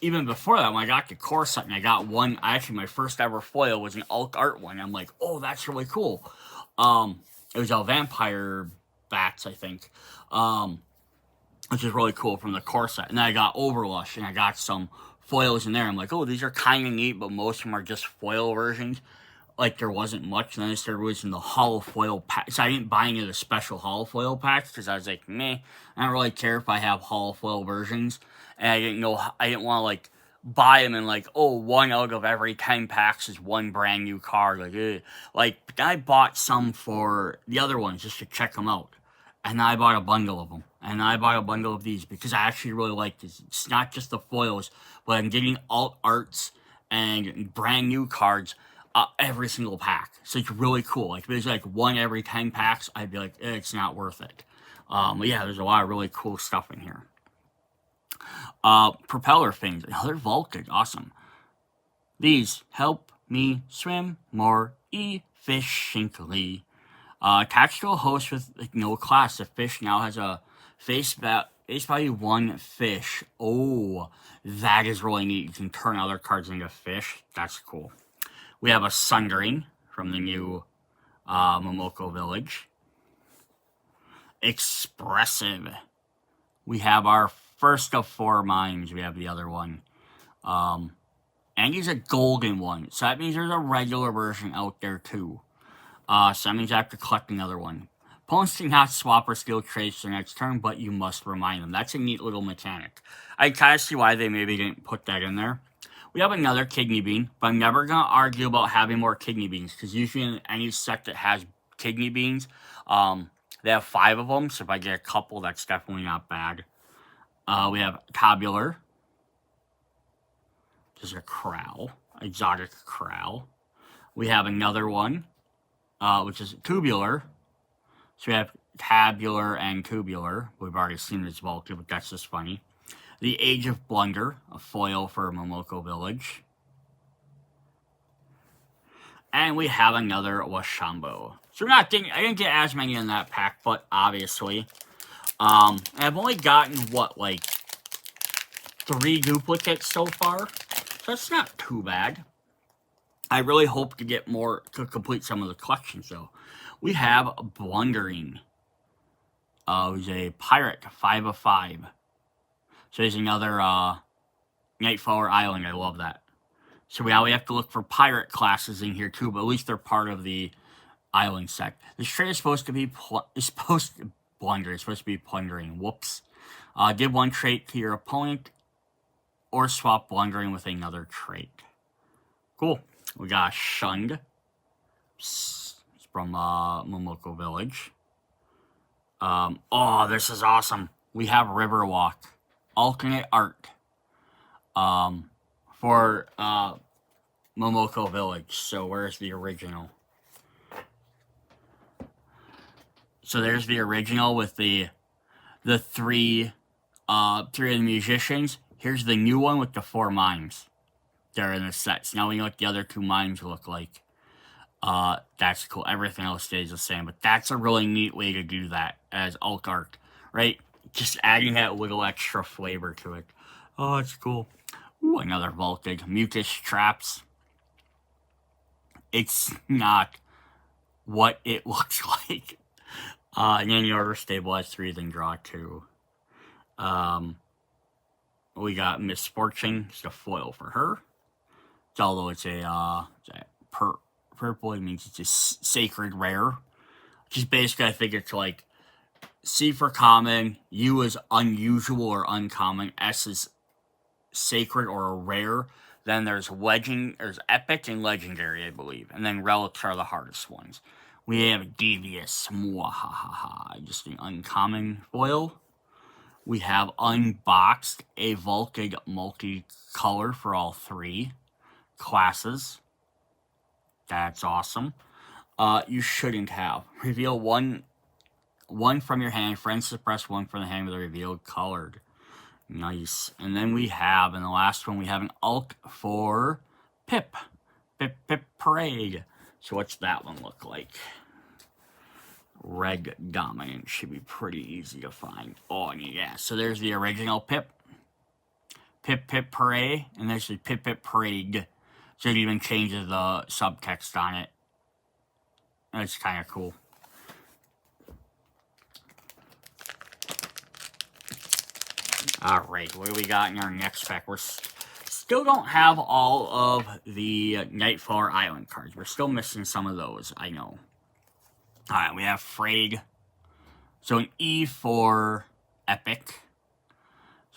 even before that, when I got the core set and I got 1, actually my first ever foil was an alt art one. I'm like, oh, that's really cool. It was a Vampire Bats, I think, which is really cool from the core set. And then I got Overlush and I got some foils in there. I'm like, oh, these are kind of neat, but most of them are just foil versions. Like, there wasn't much. And then I started releasing the holo foil pack. So I didn't buy any of the special holo foil packs because I was like, meh, I don't really care if I have holo foil versions. And I didn't want to, buy them and, 1 out of every 10 packs is 1 brand new card. I bought some for the other ones just to check them out. And I bought a bundle of them. And I bought a bundle of these because I actually really like this. It's not just the foils, but I'm getting alt arts and brand new cards every single pack. So it's really cool. If there's 1 every 10 packs, I'd be like, it's not worth it. But yeah, there's a lot of really cool stuff in here. Propeller Fins, another Vaulted, awesome. These help me swim more efficiently. Attached to a host with no class, the fish now has a face Base value 1 fish. Oh, that is really neat. You can turn other cards into fish. That's cool. We have a Sundering from the new Momoko Village. Expressive. We have our first of 4 mimes. We have the other one. And he's a golden one. So that means there's a regular version out there too. So that means I have to collect another one. Opponents cannot swap or steal traits the next turn, but you must remind them. That's a neat little mechanic. I kind of see why they maybe didn't put that in there. We have another kidney bean, but I'm never going to argue about having more kidney beans, because usually in any set that has kidney beans, they have 5 of them, so if I get a couple, that's definitely not bad. We have Tabular. Just a Crow. Exotic Crow. We have another one, which is Tubular. So we have Tabular and Tubular. We've already seen this bulky, but that's just funny. The Age of Blunder, a foil for Momoko Village. And we have another Washambo. So I didn't get as many in that pack, but obviously. I've only gotten, like 3 duplicates so far. So it's not too bad. I really hope to get more to complete some of the collections, though. We have Blundering. He's a pirate, 5 of 5. So there's another Nightflower Island. I love that. So we have to look for pirate classes in here too, but at least they're part of the island set. This trait is supposed to be Blunder. It's supposed to be Plundering. Whoops. Give 1 trait to your opponent, or swap Blundering with another trait. Cool. We got Shunned. It's from Momoko Village. Oh, this is awesome. We have Riverwalk. Alternate art. For Momoko Village. So where's the original? So there's the original with the 3 of the musicians. Here's the new one with the 4 mimes. They're in the sets. Now we know what the other 2 mimes look like. That's cool. Everything else stays the same. But that's a really neat way to do that as alt art, right? Just adding that little extra flavor to it. Oh, it's cool. Ooh, another Voltage. Mucus Traps. It's not what it looks like. And then you order Stabilize 3, then draw 2. We got Misfortune. It's a foil for her. Although it's purple, it means it's a sacred rare. Which is basically, I think it's like C for common, U is unusual or uncommon, S is sacred or rare. Then there's epic and legendary, I believe. And then relics are the hardest ones. We have Devious, mwahaha, just an uncommon foil. We have Unboxed, a Voltage multicolor for all 3 classes. That's awesome. You shouldn't have. Reveal one from your hand. Friend suppress 1 from the hand with a revealed colored. Nice. And then we have, in the last one, we have an alt for Pip. Pip Parade. So what's that one look like? Red Dominant. Should be pretty easy to find. Oh, yeah. So there's the original Pip. Pip Parade. And there's the Pip Parade. So it even changes the subtext on it. That's kind of cool. Alright, what do we got in our next pack? We're still don't have all of the Nightflower Island cards. We're still missing some of those, I know. Alright, we have Frayed. So an E for Epic.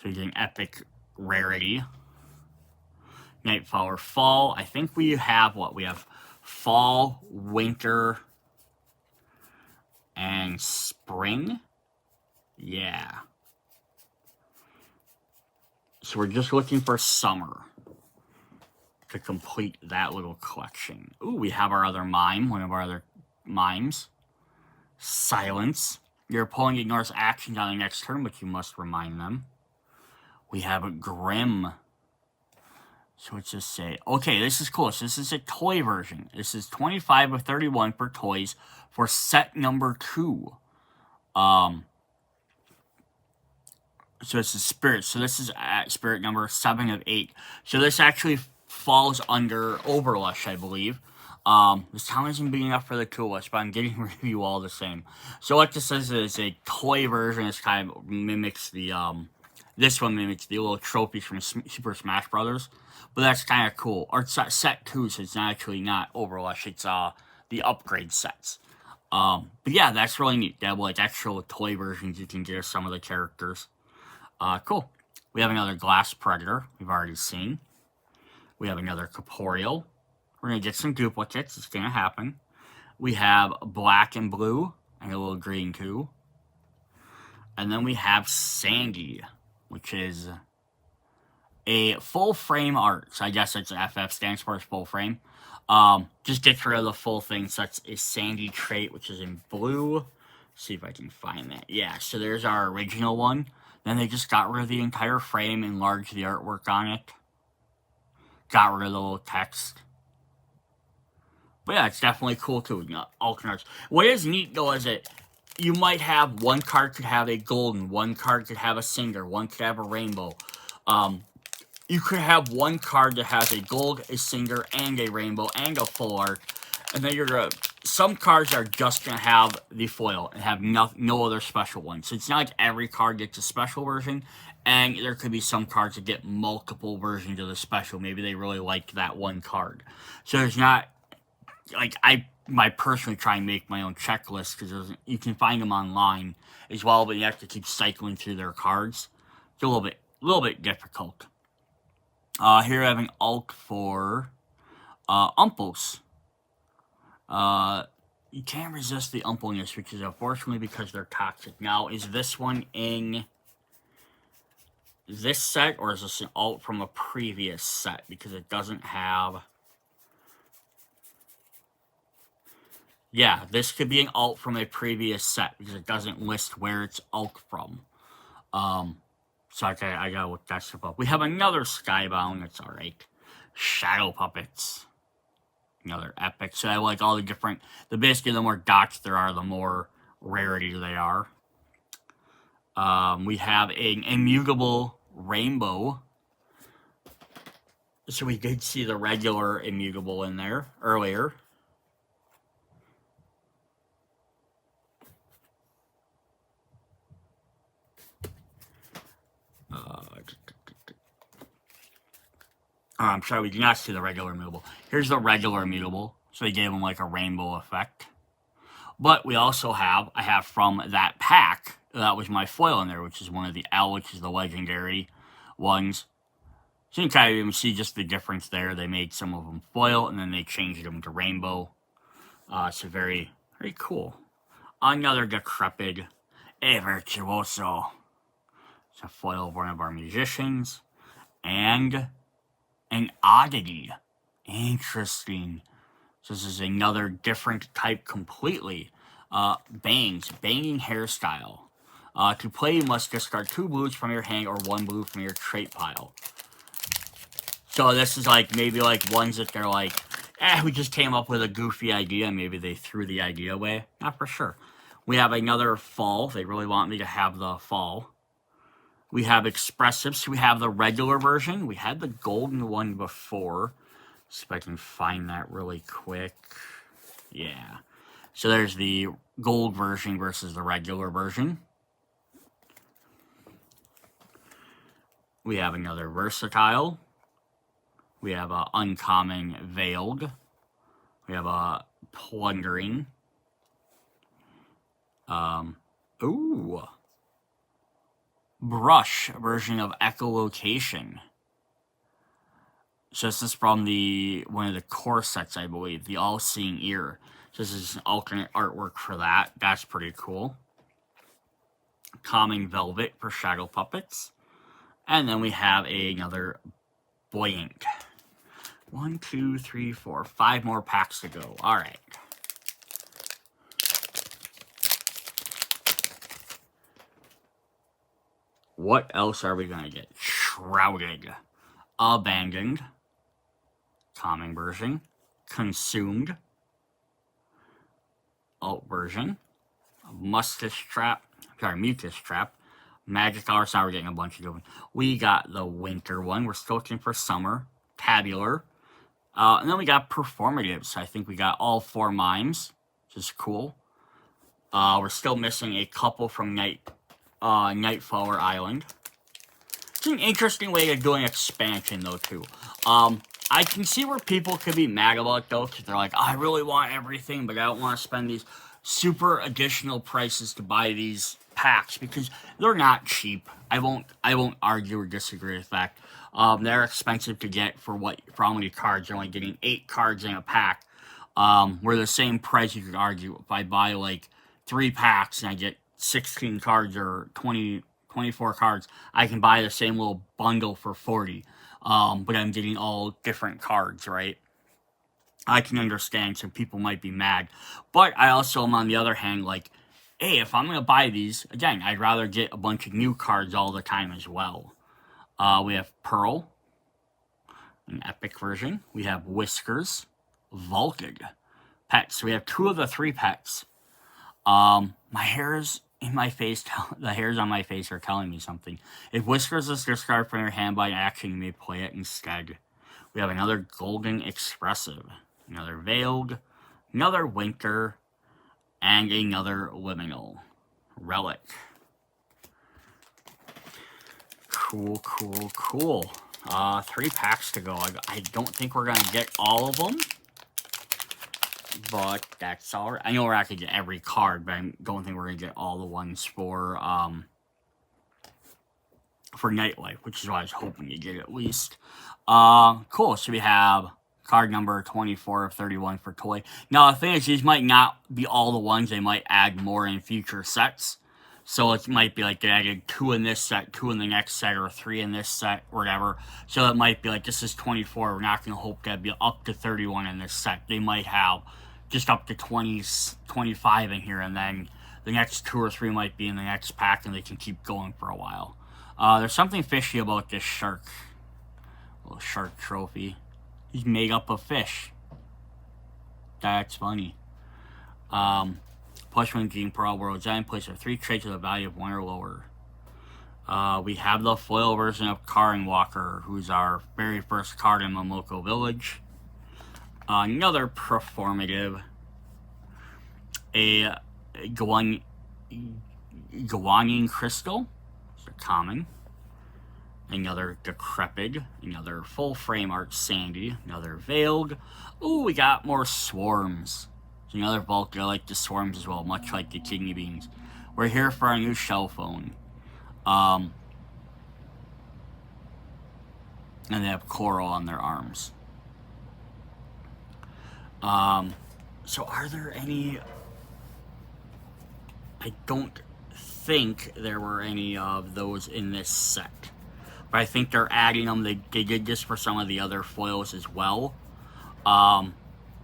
So you get an Epic rarity. Nightflower Fall. I think we have what? We have Fall, Winter, and Spring. Yeah. So we're just looking for Summer to complete that little collection. Ooh, we have our other mime, one of our other mimes. Silence. Your opponent ignores actions on the next turn, but you must remind them. We have a Grim. So let's just say, okay, this is cool. So this is a toy version. This is 25 of 31 for toys for set number 2. So this is Spirit. So this is at Spirit number 7 of 8. So this actually falls under Overlush, I believe. This town isn't big enough for the coolest, but I'm getting rid of you all the same. So what this is a toy version. This kind of mimics the, this one mimics the little trophies from Super Smash Brothers. But that's kind of cool. Or it's set 2, so it's actually not Overlush. It's, the upgrade sets. But yeah, that's really neat. They have, like, actual toy versions you can get of some of the characters. Cool. We have another Glass Predator we've already seen. We have another Corporeal. We're going to get some duplicates. It's going to happen. We have Black and Blue, and a little green too. And then we have Sandy, which is a full frame art. So I guess it's FF stands for full frame. Just gets rid of the full thing. So that's a Sandy trait, which is in blue. See if I can find that. Yeah, so there's our original one. Then they just got rid of the entire frame, enlarged the artwork on it. Got rid of the little text. But yeah, it's definitely cool too. Alternate arts. What is neat though is that you might have one card could have a golden, one card could have a cinder, one could have a rainbow. You could have one card that has a gold, a cinder, and a rainbow, and a full art. And then you're gonna. Some cards are just gonna have the foil and have no other special ones. So it's not like every card gets a special version, and there could be some cards that get multiple versions of the special. Maybe they really like that one card. So there's not like I might personally try and make my own checklist because you can find them online as well, but you have to keep cycling through their cards. It's a little bit difficult. Here I have an alt for Umples. You can't resist the umpleness, which is unfortunately because they're toxic. Now, is this one in this set, or is this an alt from a previous set? Because it doesn't have... Yeah, this could be an alt from a previous set, because it doesn't list where it's alt from. So I gotta look that stuff up. We have another Skybound, that's alright. Shadow Puppets. Another epic. So I like all the different... basically, the more dots there are, the more rarity they are. We have an immutable rainbow. So we did see the regular immutable in there earlier. I'm sorry, we did not see the regular immutable. Here's the regular immutable. So they gave him like a rainbow effect. But we also have, I have from that pack, that was my foil in there, which is one of the L, which is the legendary ones. So you can kind of even see just the difference there. They made some of them foil, and then they changed them to rainbow. So very, very cool. Another Decrepit, a Virtuoso. It's a foil of one of our musicians. And an Oddity. Interesting. So this is another different type completely. Bangs. Banging hairstyle. To play, you must discard 2 blues from your hand or 1 blue from your trait pile. So this is like, maybe like ones that they're like, we just came up with a goofy idea. Maybe they threw the idea away. Not for sure. We have another fall. They really want me to have the fall. We have Expressive. So we have the regular version. We had the golden one before. See if I can find that really quick. Yeah. So there's the gold version versus the regular version. We have another Versatile. We have a Uncommon Veiled. We have a Plundering. Brush version of Echolocation. So this is from one of the core sets, I believe, the All-Seeing Ear. So this is an alternate artwork for that. That's pretty cool. Calming Velvet for Shadow Puppets. And then we have another Buoyant. 1, 2, 3, 4, 5 more packs to go. Alright. What else are we going to get? Shrouded. Abandoned. Calming version. Consumed. Alt version. Mucus Trap. Magic Hours, now we're getting a bunch of different. We got the winter one. We're still looking for summer. Tabular. And then we got performatives. I think we got all 4 mimes, which is cool. We're still missing a couple from Nightflower Island. It's an interesting way of doing expansion, though, too. I can see where people could be mad about, though, because they're like, I really want everything, but I don't want to spend these super additional prices to buy these packs, because they're not cheap. I won't argue or disagree with that. They're expensive to get for how many cards. You're only getting 8 cards in a pack. Where the same price, you could argue, if I buy, like, 3 packs and I get 16 cards or 24 cards, I can buy the same little bundle for 40. But I'm getting all different cards, right? I can understand some people might be mad. But I also am, on the other hand, like, hey, if I'm going to buy these, again, I'd rather get a bunch of new cards all the time as well. We have Pearl, an epic version. We have Whiskers, Vaulted, pets. We have 2 of the 3 pets. My hairs in my face, the hairs on my face are telling me something. If Whiskers is discarded from your hand by action, you may play it instead. We have another Golden Expressive, another Veiled, another Winter, and another Liminal Relic. Cool. 3 packs to go. I don't think we're going to get all of them, but that's all right. I know we're not going to get every card, but I don't think we're going to get all the ones for Nightlife, which is what I was hoping to get at least. Cool. So we have card number 24 of 31 for Toy. Now, the thing is, these might not be all the ones. They might add more in future sets. So it might be like they added 2 in this set, 2 in the next set, or 3 in this set, or whatever. So it might be like, this is 24. We're not going to hope to be up to 31 in this set. They might have just up to 25 in here, and then the next 2 or 3 might be in the next pack, and they can keep going for a while. There's something fishy about this shark. Little shark trophy. He's made up of fish. That's funny. Plus 1 Green Pearl World Giant. Place of 3 trades with a value of 1 or lower. We have the foil version of Karin Walker, who's our very first card in Momoko Village. Another performative. A Guanyin Crystal. It's a common. Another Decrepit. Another full frame art Sandy. Another Veiled. Ooh, we got more Swarms. Another bulk. I like the Swarms as well, much like the Kidney Beans. We're here for our new shell phone. And they have coral on their arms. So are there any... I don't think there were any of those in this set. But I think they're adding them. They did this for some of the other foils as well.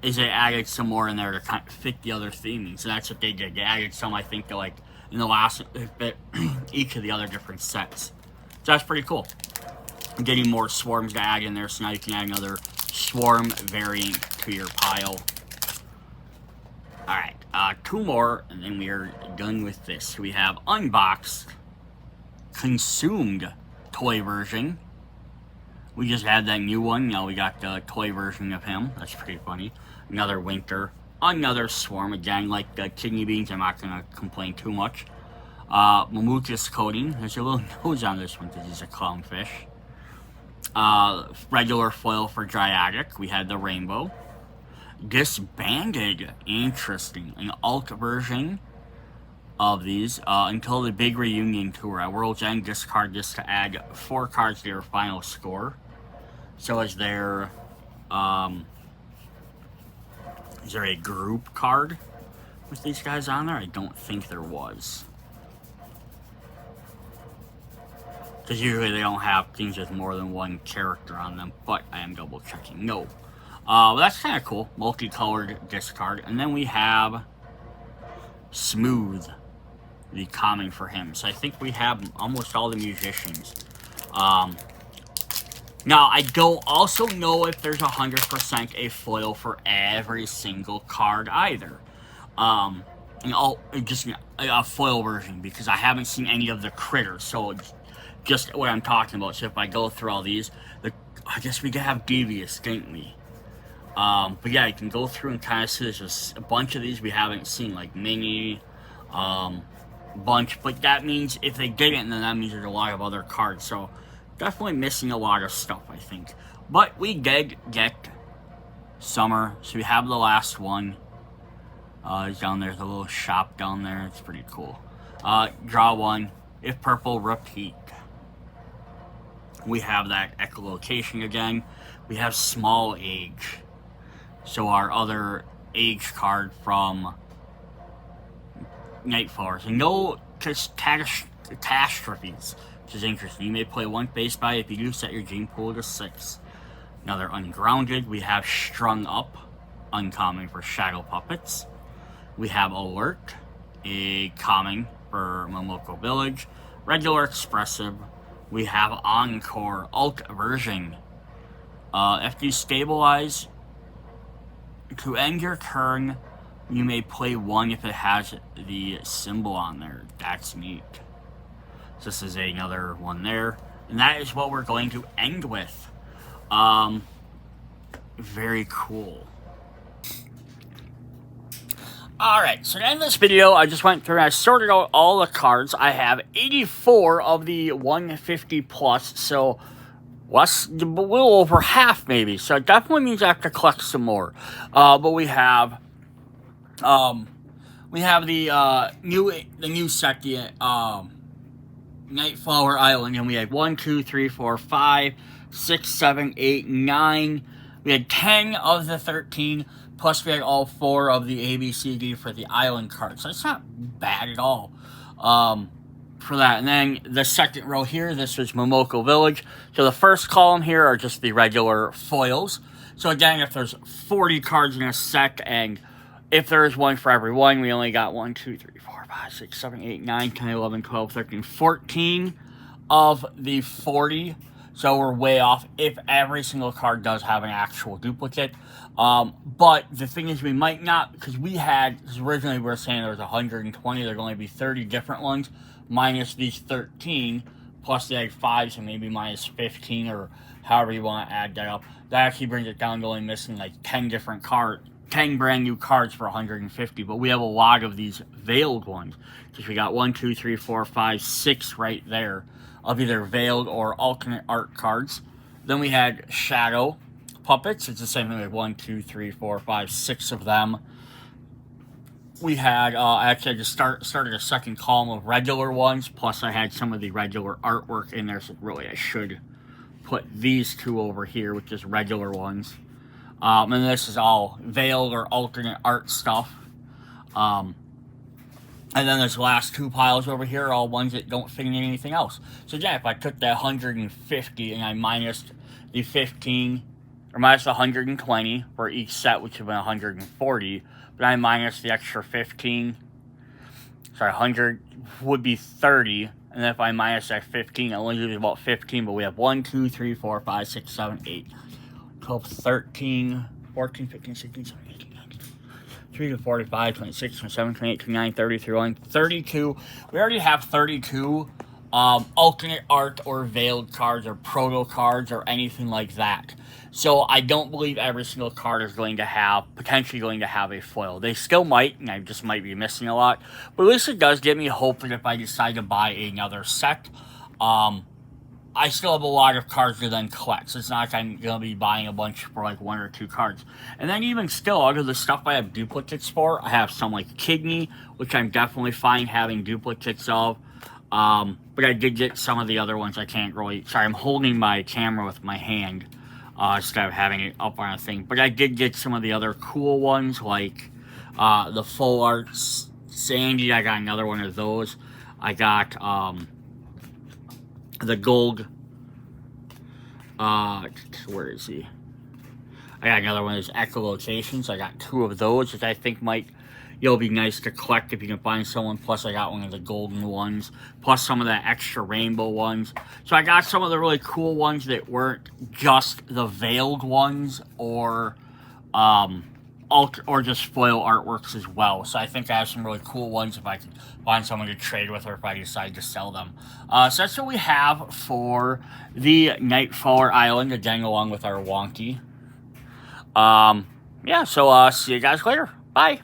Is they added some more in there to kind of fit the other theming. So that's what they did. They added some, I think, to like in the last bit, each of the other different sets. So that's pretty cool. Getting more Swarms to add in there, so now you can add another Swarm variant to your pile. Alright, 2 more, and then we are done with this. We have Unboxed, Consumed toy version. We just had that new one. Now we got the toy version of him. That's pretty funny. Another Winter. Another Swarm. Again, like the Kidney Beans, I'm not going to complain too much. Mamutus Coating. There's a little nose on this one because he's a clownfish. Regular foil for Dryatic. We had the Rainbow. Disbanded. Interesting. An alt version of these until the big reunion tour. At World's End, discard this to add 4 cards to your final score. So is there a group card with these guys on there? I don't think there was. Because usually they don't have things with more than 1 character on them, but I am double checking. No. Well, that's kind of cool. Multicolored discard. And then we have Smooth, the common for him. So I think we have almost all the musicians. Now, I don't also know if there's 100% a foil for every single card either. and just a foil version, because I haven't seen any of the critters. So just what I'm talking about. So if I go through all these, I guess we could have Devious, didn't we? But yeah, you can go through and kind of see there's just a bunch of these we haven't seen, like Mini, bunch. But that means if they didn't, then that means there's a lot of other cards. So definitely missing a lot of stuff, I think. But we did get Summer, so we have the last one. Down there's a little shop down there. It's pretty cool. Draw one. If purple, repeat. We have that echolocation again. We have small age. So our other age card from Nightflowers. And no catastrophes, which is interesting. You may play one base by. If you do, set your gene pool to 6. Another ungrounded. We have Strung Up, uncommon for Shadow Puppets. We have Alert, a common for Momoko Village. Regular Expressive. We have Encore, alt version. After you stabilize, to end your turn, you may play one if it has the symbol on there. That's neat. So this is another one there. And that is what we're going to end with. Very cool. Alright, so to end this video, I just went through and I sorted out all the cards. I have 84 of the 150 plus, so a little over half maybe. So it definitely means I have to collect some more. But we have the new set, the Nightflower Island, and we had 1, 2, 3, 4, 5, 6, 7, 8, 9. We had 10 of the 13. Plus, we had all 4 of the ABCD for the island cards. So it's not bad at all for that. And then the second row here, this was Momoko Village. So the first column here are just the regular foils. So again, if there's 40 cards in a set, and if there is one for every one, we only got 1, 2, 3, 4, 5, 6, 7, 8, 9, 10, 11, 12, 13, 14 of the 40. So we're way off if every single card does have an actual duplicate. But the thing is, we might not, because originally we were saying there was 120, there's going to be 30 different ones, minus these 13, plus the egg 5, so maybe minus 15, or however you want to add that up. That actually brings it down to only missing like 10 different cards, 10 brand new cards for 150, but we have a lot of these veiled ones, because we got 1, 2, 3, 4, 5, 6 right there, of either veiled or alternate art cards. Then we had Shadow Puppets. It's the same thing. We had 1, 2, 3, 4, 5, 6 of them. We had, actually I just started a second column of regular ones, plus I had some of the regular artwork in there, so really I should put these 2 over here, which is regular ones. And this is all veiled or alternate art stuff. And then there's the last 2 piles over here are all ones that don't fit in anything else. So yeah, if I took that 150 and I minus the 15, or minus the 120 for each set, which would have been 140, but I minus the extra 15, sorry, 100 would be 30, and then if I minus that 15, I only lose about 15, but we have 1, 2, 3, 4, 5, 6, 7, 8, 12, 13, 14, 15, 16, 17, 18, 19, 3 to 45, 26, 27, 28, 29, 30, 31, 32. We already have 32 alternate art or veiled cards or proto cards or anything like that. So I don't believe every single card is potentially going to have a foil. They still might, and I just might be missing a lot. But at least it does give me hope that if I decide to buy another set, I still have a lot of cards to then collect. So it's not like I'm going to be buying a bunch for like 1 or 2 cards. And then even still, out of the stuff I have duplicates for, I have some like Kidney, which I'm definitely fine having duplicates of. But I did get some of the other ones I can't really... Sorry, I'm holding my camera with my hand instead of having it up on a thing. But I did get some of the other cool ones, like the Full Art Sandy. I got another one of those. I got... the gold, where is he? I got another one of those echolocations. I got 2 of those, which I think might, be nice to collect if you can find someone. Plus, I got one of the golden ones, plus some of the extra rainbow ones. So I got some of the really cool ones that weren't just the veiled ones or or just foil artworks as well. So I think I have some really cool ones if I can find someone to trade with or if I decide to sell them. So that's what we have for the Nightflower Island, again, along with our Wonky. Yeah, so see you guys later. Bye.